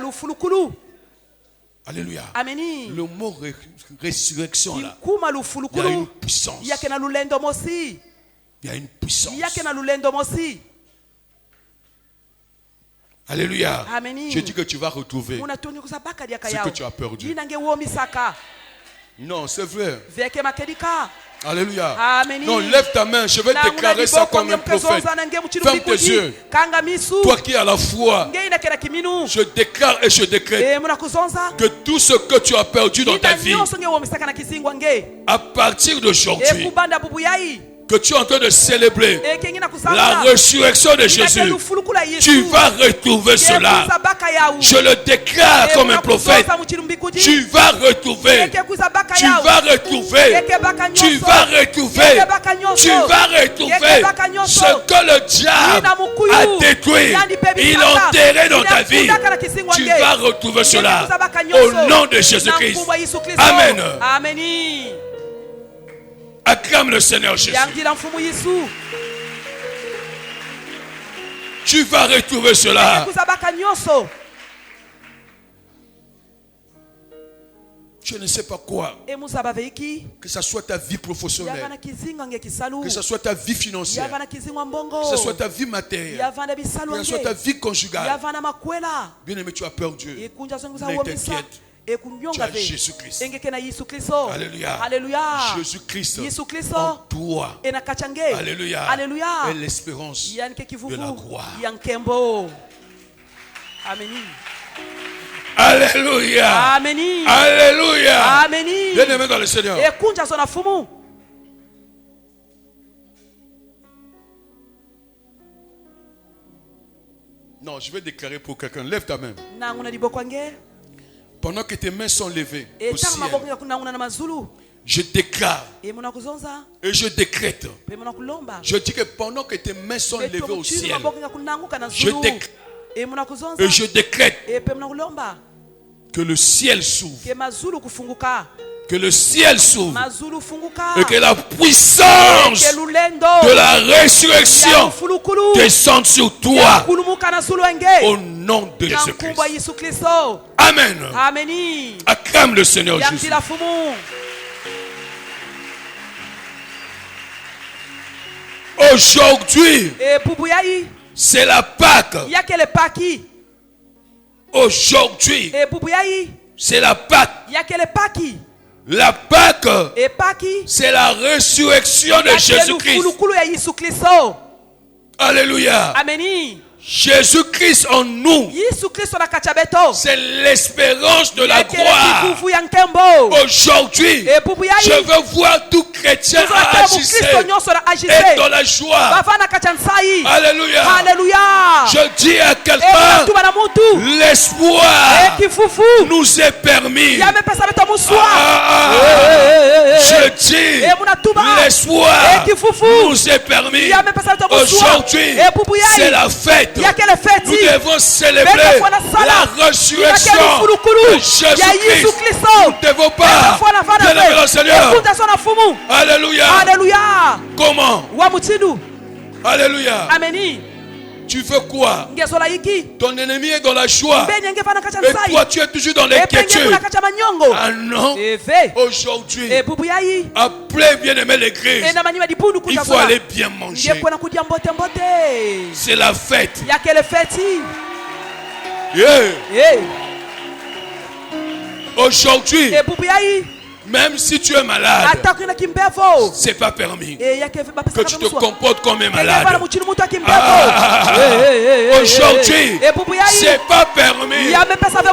Alléluia. Le mot résurrection là, il y a une puissance. Il y a une puissance. Alléluia. Je dis que tu vas retrouver ce que tu as perdu. Non, c'est vrai. Alléluia. Non, lève ta main. Je vais déclarer ça comme un prophète. Ferme tes yeux. Toi qui as la foi, je déclare et je décrète que tout ce que tu as perdu dans ta vie, à partir d'aujourd'hui, que tu es en train de célébrer la résurrection de Jésus, tu vas retrouver cela. Je le déclare comme un prophète. Tu vas retrouver. Tu vas retrouver. Tu vas retrouver. Tu vas retrouver ce que le diable a détruit. Il a enterré dans ta vie. Tu vas retrouver cela. Au nom de Jésus-Christ. Amen. Acclame le Seigneur Jésus. Tu vas retrouver cela. je ne sais pas quoi. Que ce soit ta vie professionnelle, que ce soit ta vie financière, que ce soit ta vie matérielle, que ce soit ta vie conjugale. Bien-aimé, tu as peur de Dieu. Ne t'inquiète. Tu as Jésus-Christ. Alléluia. Alléluia. Jésus-Christ en toi. Alléluia. Alléluia. Et l'espérance de la gloire. Amen. Alléluia. Amen. Alléluia. Amen. Bien-aimé dans le Seigneur. Non, je vais déclarer pour quelqu'un. Lève ta main. Pendant que tes mains sont levées au ciel, je déclare et je décrète. Je dis que pendant que tes mains sont levées au ciel, je déclare et je décrète que le ciel s'ouvre. Que le ciel s'ouvre et que la puissance de la résurrection descende sur toi au nom de Jésus-Christ. Amen. Acclame le Seigneur Jésus. Aujourd'hui, c'est la Pâque. Aujourd'hui, c'est la Pâque. La Pâque, c'est la résurrection de Jésus-Christ. Alléluia. Jésus-Christ en nous, c'est l'espérance de la gloire. Aujourd'hui, je veux voir tout chrétien agissé et dans la joie. Alléluia. Je dis à quelqu'un, l'espoir nous est permis. Je dis, l'espoir nous est permis. Aujourd'hui, c'est la fête. Nous devons célébrer la résurrection de Jésus-Christ. Nous ne devons pas bien le Seigneur. Alléluia. Comment? Alléluia. Tu veux quoi? Ton ennemi est dans la joie et toi tu es toujours dans l'inquiétude. Ah non. Aujourd'hui, après bien-aimé l'église, il faut aller bien manger. C'est la fête. Aujourd'hui, même si tu es malade, c'est pas permis que tu te comportes comme un malade. Aujourd'hui, c'est pas permis.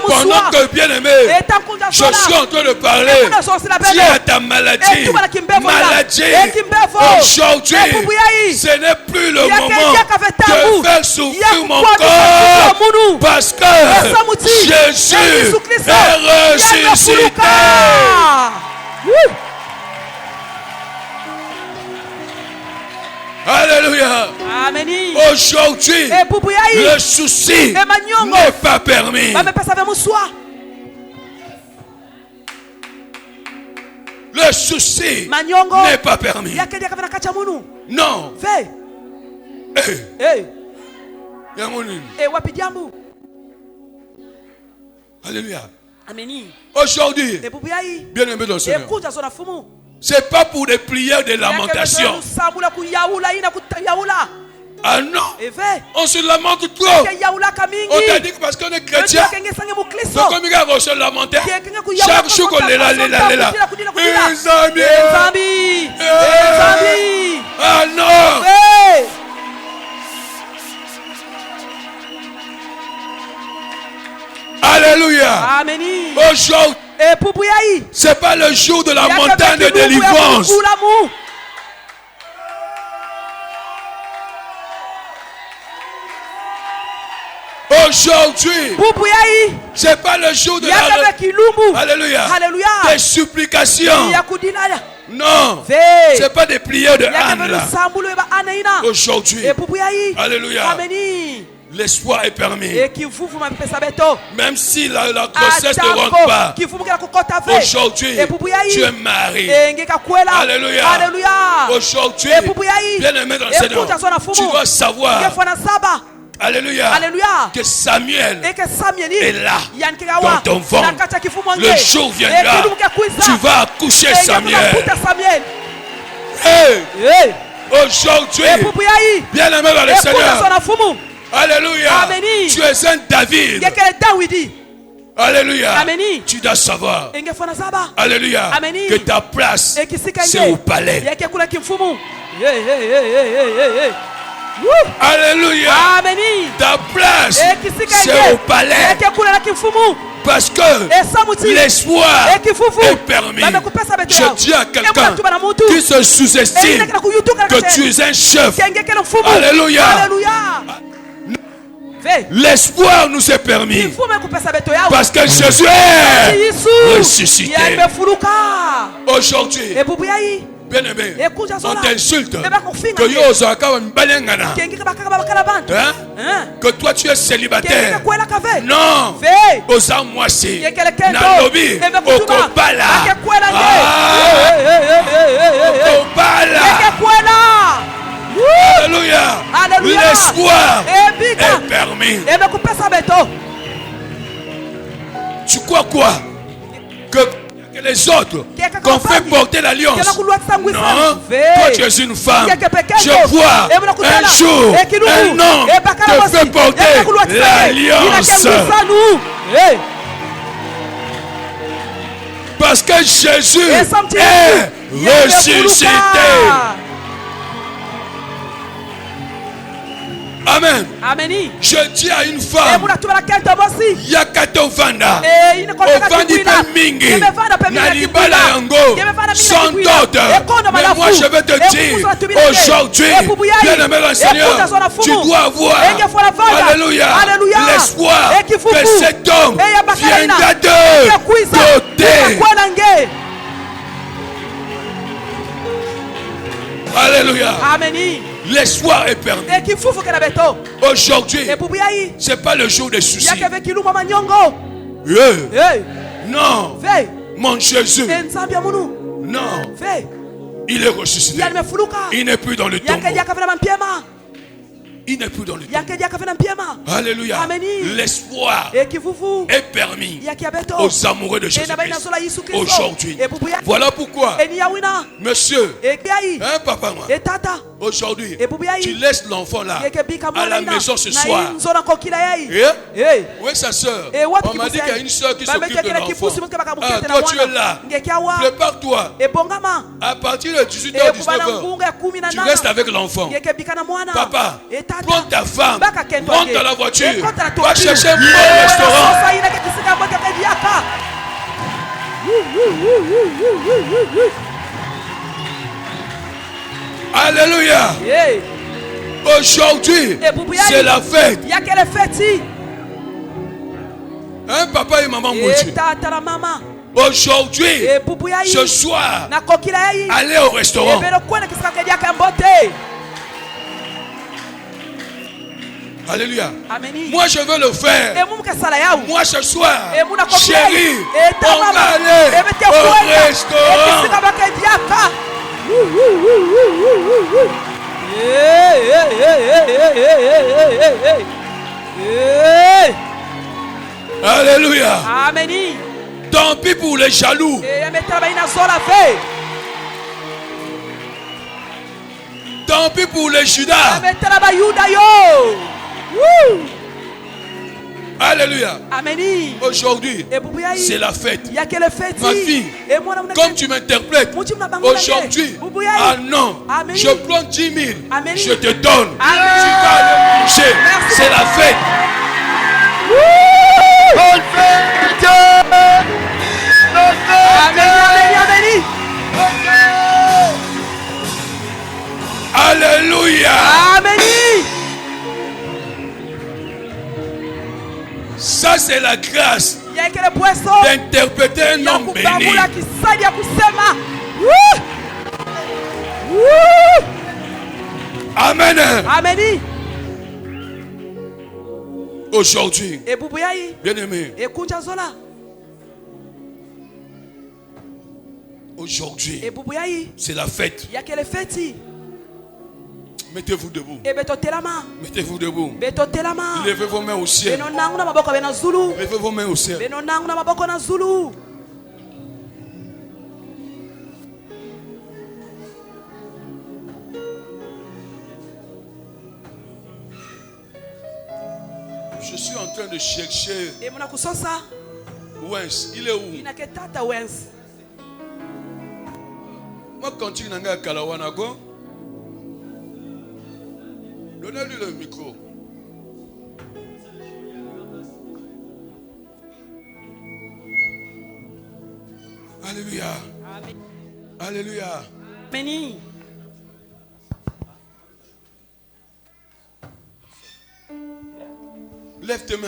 Pendant que bien-aimé, je suis en train de parler, dis à ta maladie, aujourd'hui, ce n'est plus le moment de faire souffrir mon corps, parce que Jésus est ressuscité. Alléluia. Aujourd'hui, le souci n'est pas permis. Le souci n'est pas permis. Non. Alléluia. Aujourd'hui, bien aimé dans le Seigneur, c'est pas pour des prières de lamentation. Ah non, on se lamente trop. On t'a dit que parce qu'on est chrétien, donc on va se lamenter. Chaque jour qu'on est là. Ah non. Alléluia. Aujourd'hui, c'est pas le jour de la montagne de délivrance. Aujourd'hui, c'est pas le jour de la Alléluia. Des supplications. Non, c'est pas des prières de âne là. Aujourd'hui, alléluia. L'espoir est permis. Même si la grossesse ne rentre pas. Aujourd'hui, tu es marié. Alléluia. Aujourd'hui, bien aimé dans le Seigneur, tu dois savoir Alléluia. Alléluia. Que Samuel Et que Samuel est là dans ton ventre. Le jour viendra, tu vas accoucher Samuel. Hey. Aujourd'hui, bien aimé dans le Seigneur. Alléluia. Tu es un David. Alléluia. Tu dois savoir. Alléluia. Que ta place, c'est au palais. Alléluia. Ta place, c'est au palais. Parce que l'espoir est permis. Je dis à quelqu'un qui se sous-estime que tu es un chef. Alléluia. L'espoir nous est permis. Parce que Jésus est ressuscité. Aujourd'hui, bien aimé, on t'insulte que toi tu es célibataire. Non, aux amoissés. Nalobi, au Kopala. Alléluia. L'espoir est permis. Tu crois quoi? Que les autres qu'on fait porter l'alliance. Non, toi tu es une femme. Je vois un jour un homme te fait porter l'alliance. Parce que Jésus est ressuscité. Amen. Je dis à une femme, Yakato Vanda, Ovandi Mingi, Nalibala Yango, sans doute. Mais moi je vais te dire, aujourd'hui, bien aimé le Seigneur, tu dois avoir, alléluia, l'espoir que cet homme viendra de doter. Alléluia. L'espoir est permis. Aujourd'hui, ce n'est pas le jour des soucis. Non. Mon Jésus. Non. Il est ressuscité. Il n'est plus dans le tombeau. Il n'est plus dans le tombeau. Alléluia. L'espoir est permis aux amoureux de Jésus-Christ aujourd'hui. Voilà pourquoi, monsieur, hein, papa, moi, aujourd'hui, tu laisses l'enfant là à la maison ce soir. Où est sa soeur? On m'a dit qu'il y a une soeur qui s'occupe de l'enfant. Ah, toi tu es là. Prépare-toi. À partir de 18h, 19h, tu restes avec l'enfant. Papa, prends ta femme, monte dans la voiture, va chercher un bon restaurant. Alléluia. Aujourd'hui, c'est la fête. Hein, papa et maman Moji. Aujourd'hui, ce soir, allez au restaurant. Alléluia. Moi je veux le faire. Moi ce soir, chérie, on va aller au restaurant. Alléluia. Tant pis pour les jaloux. Tant pis pour les Judas. Alléluia. Aujourd'hui, c'est la fête. Ma fille, comme tu m'interprètes aujourd'hui, ah non, je prends 10 000, je te donne. Tu vas aller toucher. C'est la fête. Bonne fête. Alléluia. Amen. Ça c'est la grâce d'interpréter un homme béni. Amen. Amen. Aujourd'hui, bien aimé, aujourd'hui, c'est la fête. Mettez-vous debout. Ebetotelama. Mettez-vous debout. Betotelama. Levez vos mains au ciel. Benonangu na maboko bena Zulu. Levez vos mains au ciel. Benonangu na maboko na Zulu. Je suis en train de chercher. Et mon akusosa. Wens, il est où? Inaketata Wens. Moi, quand il n'a Kalawanago, donnez-lui le micro. Alléluia. Amen. Alléluia. Meni. Lève tes mains.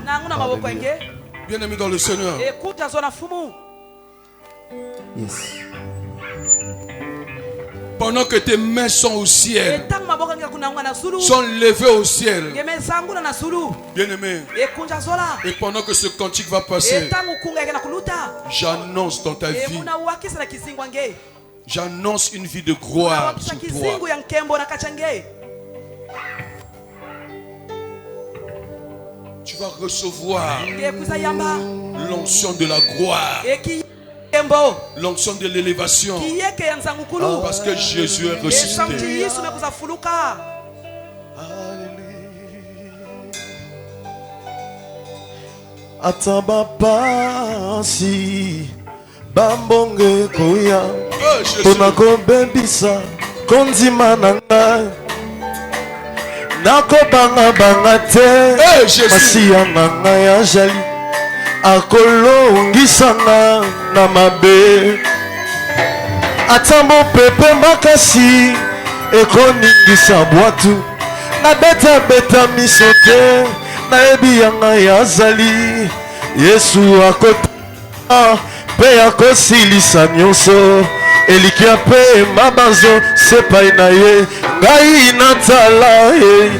Nanguna maboko enge. Bien-aimé dans le Seigneur. Écoute zona fumu. Yes. Pendant que tes mains sont au ciel, Etang maboko nge kunanguna na Zulu. sont levées au ciel, Ngeme sanguna na Zulu. bien-aimé, Ekunja zola. et pendant que ce cantique va passer, Etang ukunga na kuluta. j'annonce dans ta vie, Emuna wakisa na kizingwa nge. j'annonce une vie de gloire Wakisa sur toi. kizingu ya nkembo na kachange. Tu vas recevoir Ngekuza yamba. l'onction de la gloire, Eki kembo. l'onction de l'élévation, Kiyeke ya nzangukulu. parce que Jésus est Esanti ressuscité. Yesu mekuza fuluka. Atamba pasi bambonge koya Oh, Jésus. pona kobebisa kondima na ngai nakobanga te Hey, Jésus. masiya na ngai azali akolongisanga na mabe ata mopepe makasi ekoningisa bwatu nabetabeta miso te nayebi ya ngai azali yesu akota mpe akosilisa nyonso elikia mpe mabanzo sepai na ye ngai natala ye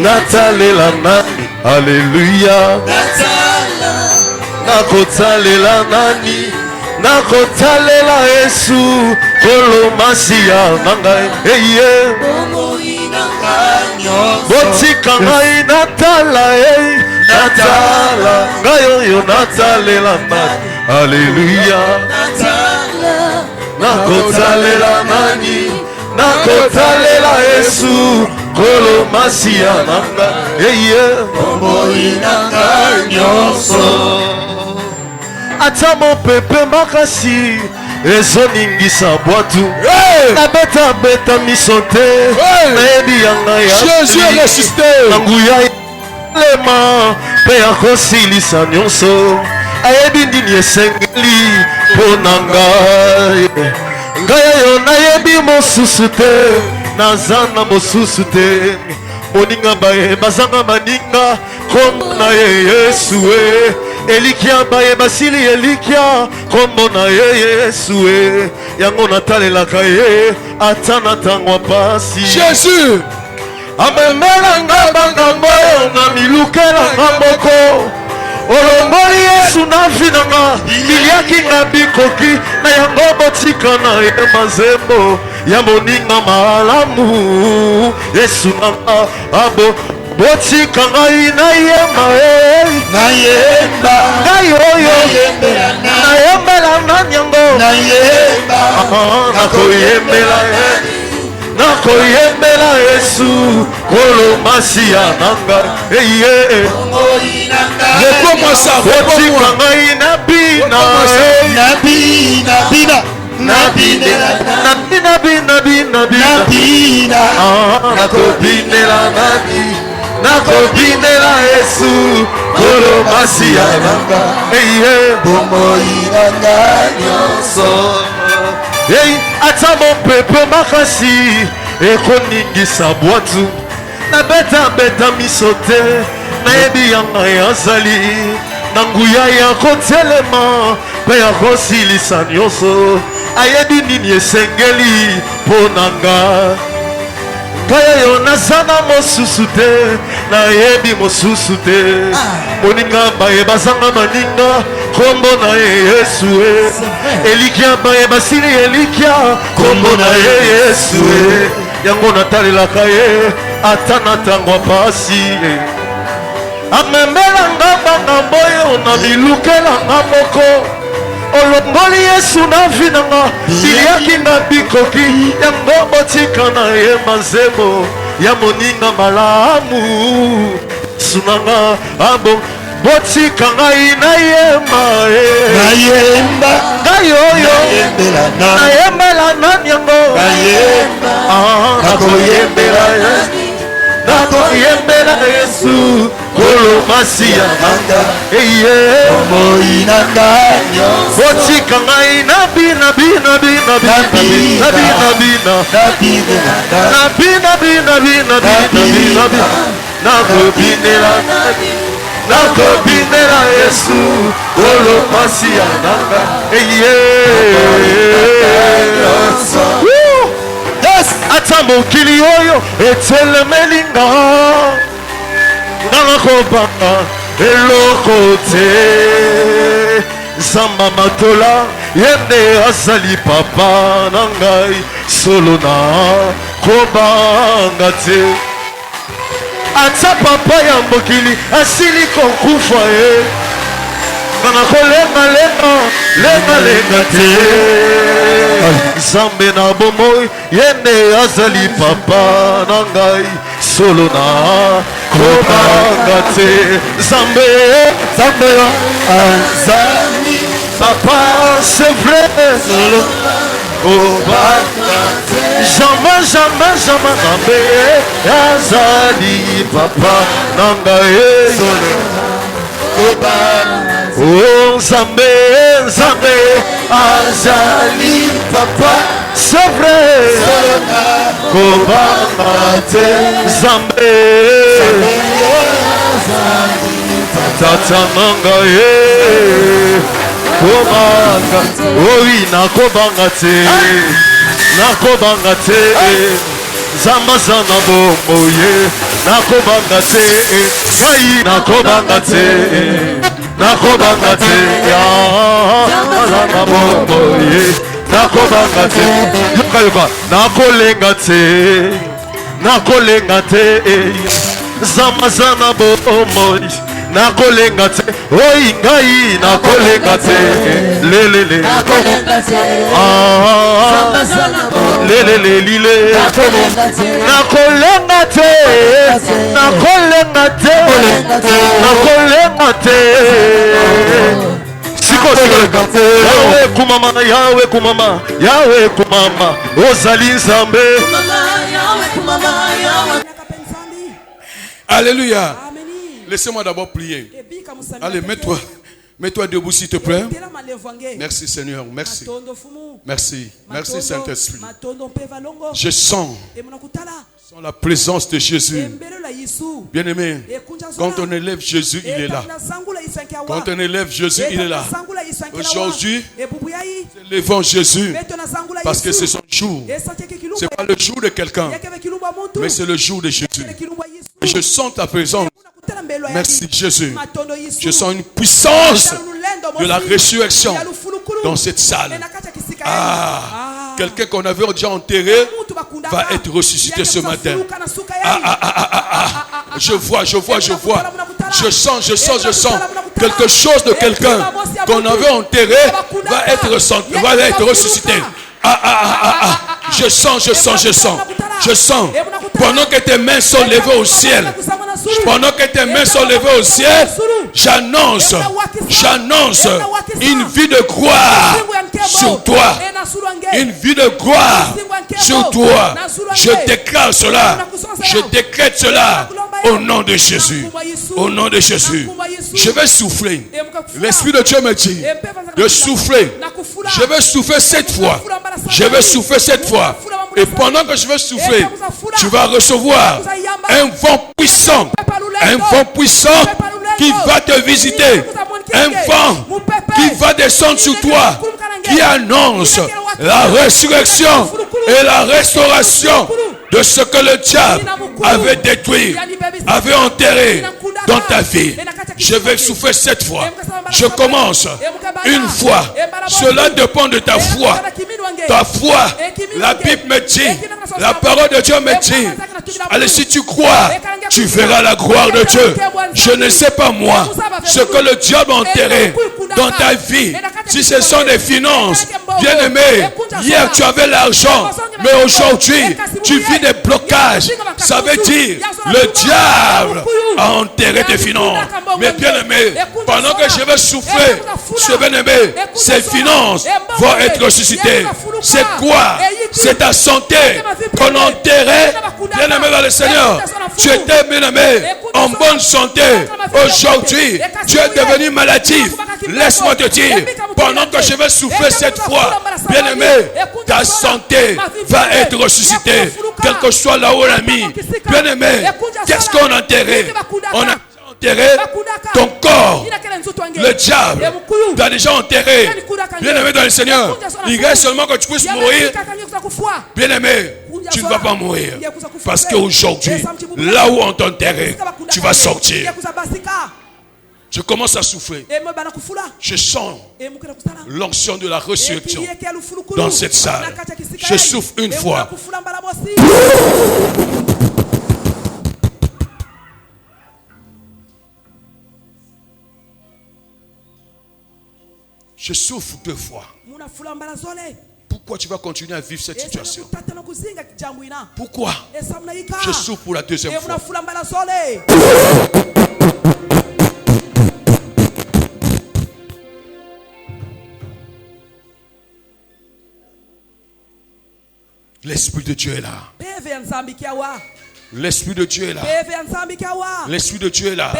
natalela nani aleluya nakotalela nani nakotalela yesu kolomasiya na ngai eye botika ngai natala ngai oyo natalela nani aleluya nakotalela nani nakotalela yesu kolomasiya na ngai eye ata mopepe makasi ezoningisa bwatu nabetabeta miso te nayebi ya ngai Jésus est ressuscité. na nguya lema mpe akosilisa nyonso ayebi nini esengeli mpo na ngai ngai oyo nayebi mosusu te naza na mosusu te moninga baye bazanga maninga kombo na ye yesu elikia baye basili elikia kombo na ye yesu yango natalelaka ye ata na ntango ya pasi Jésus. amemelanga bangambo oyo na milukelanga moko olongoli yesu na vi nanga biliaki nga bikoki na yango botika na ye mazembo ya moninga malamu yesu nanga abo botika ngai nayemba ngai oyo nayembela nani yango nakoyembela nakoyembela yesu kolomasiya nanga eye Réponds-moi ça. botika Réponds-moi. ngai nabina nakobinela nani nakobinela yesu kolomasiya nanga eye bomoi nanga nyonso ata mopepe makasi ekoningisa bwatu nabetabeta miso te nayebi ya ngai azali na nguya ya kotelema mpe ya kosilisa nyonso ayebi nini esengeli mpo na nga ngai oyo naza na mosusu te nayebi mosusu te moninga baye bazanga maninga kombo na Yesu elikia baye basili elikia kombo na Yesu yango natalelaka ye ata na ntango pasi amembelanga bangambo oyo na milukelanga moko olongoli Yesu na vi nanga biliaki na bikoki yango botika na ye manzembo ya moninga malamu sunanga abo botika ngai na yema ngai oyo nayembela nani yango nakoyembela Yesu kolo masiya nanga botika ngai nabina nakobinela Yesu kolo masiya nanga ata mokili oyo etelemelinga nanga kobanga eloko te Zamba matola yende azali papa na ngai solo na kobanga te ata papa ya mokili asili kokufa kana kolenga te Zambe na bomoi yende azali papa na ngai solo na kobanga te Zambe azali papa c'est vrai solo kobanga te jamais Zambe azali papa na ngai solo oh Zambe azali papa c'est vrai kobanga te Zambe tata nanga kobanga oui nakobanga te Zamba zana bomboye nakobanga te ngai nakobanga te ya zana bomboye nakobanga te yoka nakolenga te Zamba zana bomboye nakolenga te oi ngai nakolenga te lelele lele nakolenga te Yawe kumama ozali Nzambe Alléluia. Laissez-moi d'abord prier. Allez, mets-toi debout s'il te plaît. Merci Seigneur, merci. Merci Saint-Esprit. Je sens la présence de Jésus. Bien-aimé, quand on élève Jésus, il est là. Quand on élève Jésus, il est là. Aujourd'hui, élevons Jésus parce que c'est son jour. Ce n'est pas le jour de quelqu'un, mais c'est le jour de Jésus. Et je sens ta présence. Merci Jésus. Je sens une puissance de la résurrection dans cette salle. Quelqu'un qu'on avait déjà enterré va être ressuscité ce matin. Je vois. Je sens quelque chose de quelqu'un qu'on avait enterré va être ressuscité. Je sens. Pendant que tes mains sont levées au ciel, j'annonce une vie de gloire sur toi. Une vie de gloire sur toi. Je déclare cela. Je décrète cela au nom de Jésus. Au nom de Jésus. Je vais souffler. L'Esprit de Dieu me dit de souffler. Je vais souffler 7 fois. Et pendant que je vais souffler, tu vas recevoir un vent puissant qui va te visiter. Un vent qui va descendre sur toi, qui annonce la résurrection et la restauration de ce que le diable avait détruit, avait enterré dans ta vie. Je vais souffler 7 fois. Je commence une fois. Cela dépend de ta foi. Ta foi, la Bible me dit, la parole de Dieu me dit, allez, si tu crois, tu verras la gloire de Dieu. Je ne sais pas moi, ce que le diable a enterré dans ta vie, si ce sont des finances, bien aimé, hier tu avais l'argent, mais aujourd'hui tu vis des blocages. Ça veut dire, le diable a enterré tes finances. Mais bien aimé, pendant que je vais souffler, ce bien aimé, ces finances vont être ressuscitées. C'est quoi? C'est ta santé qu'on enterrait, bien aimé dans le Seigneur. Tu étais, bien aimé, en bonne santé. Aujourd'hui, tu es devenu maladif. Laisse-moi te dire, pendant que je vais souffler cette fois, bien aimé, ta santé va être ressuscitée. Quel que soit là où on l'a mis. Bien aimé, qu'est-ce qu'on a enterré? On a enterré ton corps. Le diable t'a déjà enterré. Bien aimé dans le Seigneur, il reste seulement que tu puisses mourir. Bien aimé, tu ne vas pas mourir. Parce qu'aujourd'hui, là où on t'a enterré, tu vas sortir. Je commence à souffler. Je sens l'onction de la résurrection dans cette salle. Je souffle une fois. Je souffle deux fois. Pourquoi tu vas continuer à vivre cette situation? Pourquoi? Je souffle pour la deuxième fois. L'Esprit de Dieu est là. L'Esprit de Dieu est là. L'Esprit de Dieu est là.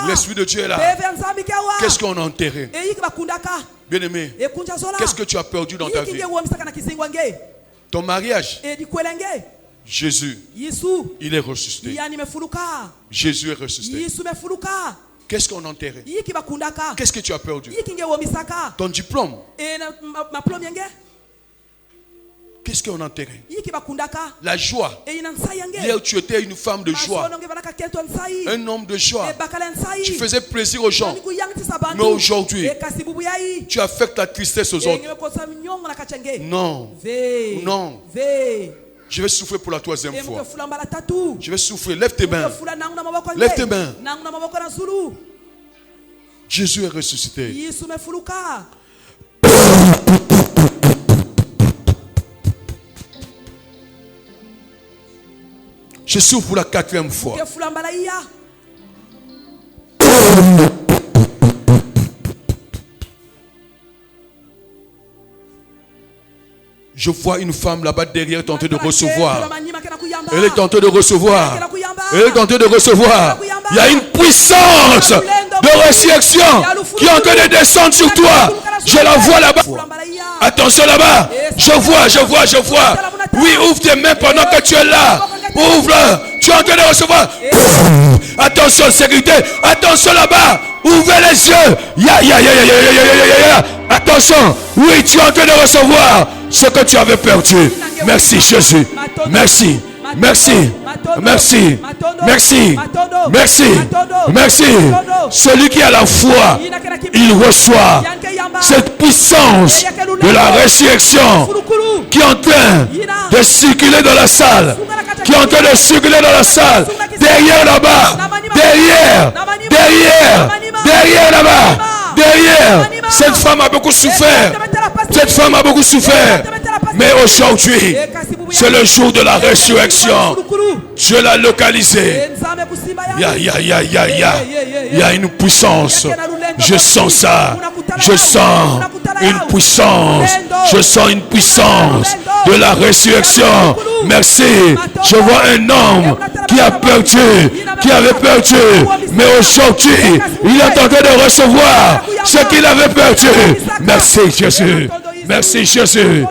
L'Esprit de Dieu est là. Qu'est-ce qu'on a enterré? Bien aimé, qu'est-ce que tu as perdu dans ta vie? Ton mariage. Jésus, il est ressuscité. Jésus est ressuscité. Qu'est-ce qu'on a enterré? Qu'est-ce que tu as perdu? Ton diplôme. Qu'est-ce qu'on a enterré? La joie. Hier, tu étais une femme de joie. Un homme de joie. Tu faisais plaisir aux gens. Mais aujourd'hui, tu affectes la tristesse aux autres. Non. Non. Je vais souffler pour la troisième fois. Je vais souffler. Lève tes mains. Lève tes mains. Jésus est ressuscité. Je souffle pour la quatrième fois. Je vois une femme là-bas derrière tenter de recevoir. Elle est tentée de recevoir. Elle est tentée de recevoir. Il y a une puissance de résurrection qui est en train de descendre sur toi. Je la vois là-bas. Attention là-bas. Je vois. Oui, ouvre tes mains pendant que tu es là. Ouvre-le. Tu es en train de recevoir. Attention, sécurité. Attention là-bas. Ouvrez les yeux. Attention. Oui, tu es en train de recevoir ce que tu avais perdu. Merci Jésus. Merci. Celui qui a la foi, il reçoit cette puissance de la résurrection qui est en train de circuler dans la salle. Derrière là-bas. Derrière là-bas. Cette femme a beaucoup souffert. Mais aujourd'hui, c'est le jour de la résurrection. Dieu l'a localisé. Il y a une puissance. Je sens ça. Je sens une puissance de la résurrection. Merci. Je vois un homme qui avait perdu. Mais aujourd'hui, il est en train de recevoir ce qu'il avait perdu. Merci Jésus. Merci Jésus.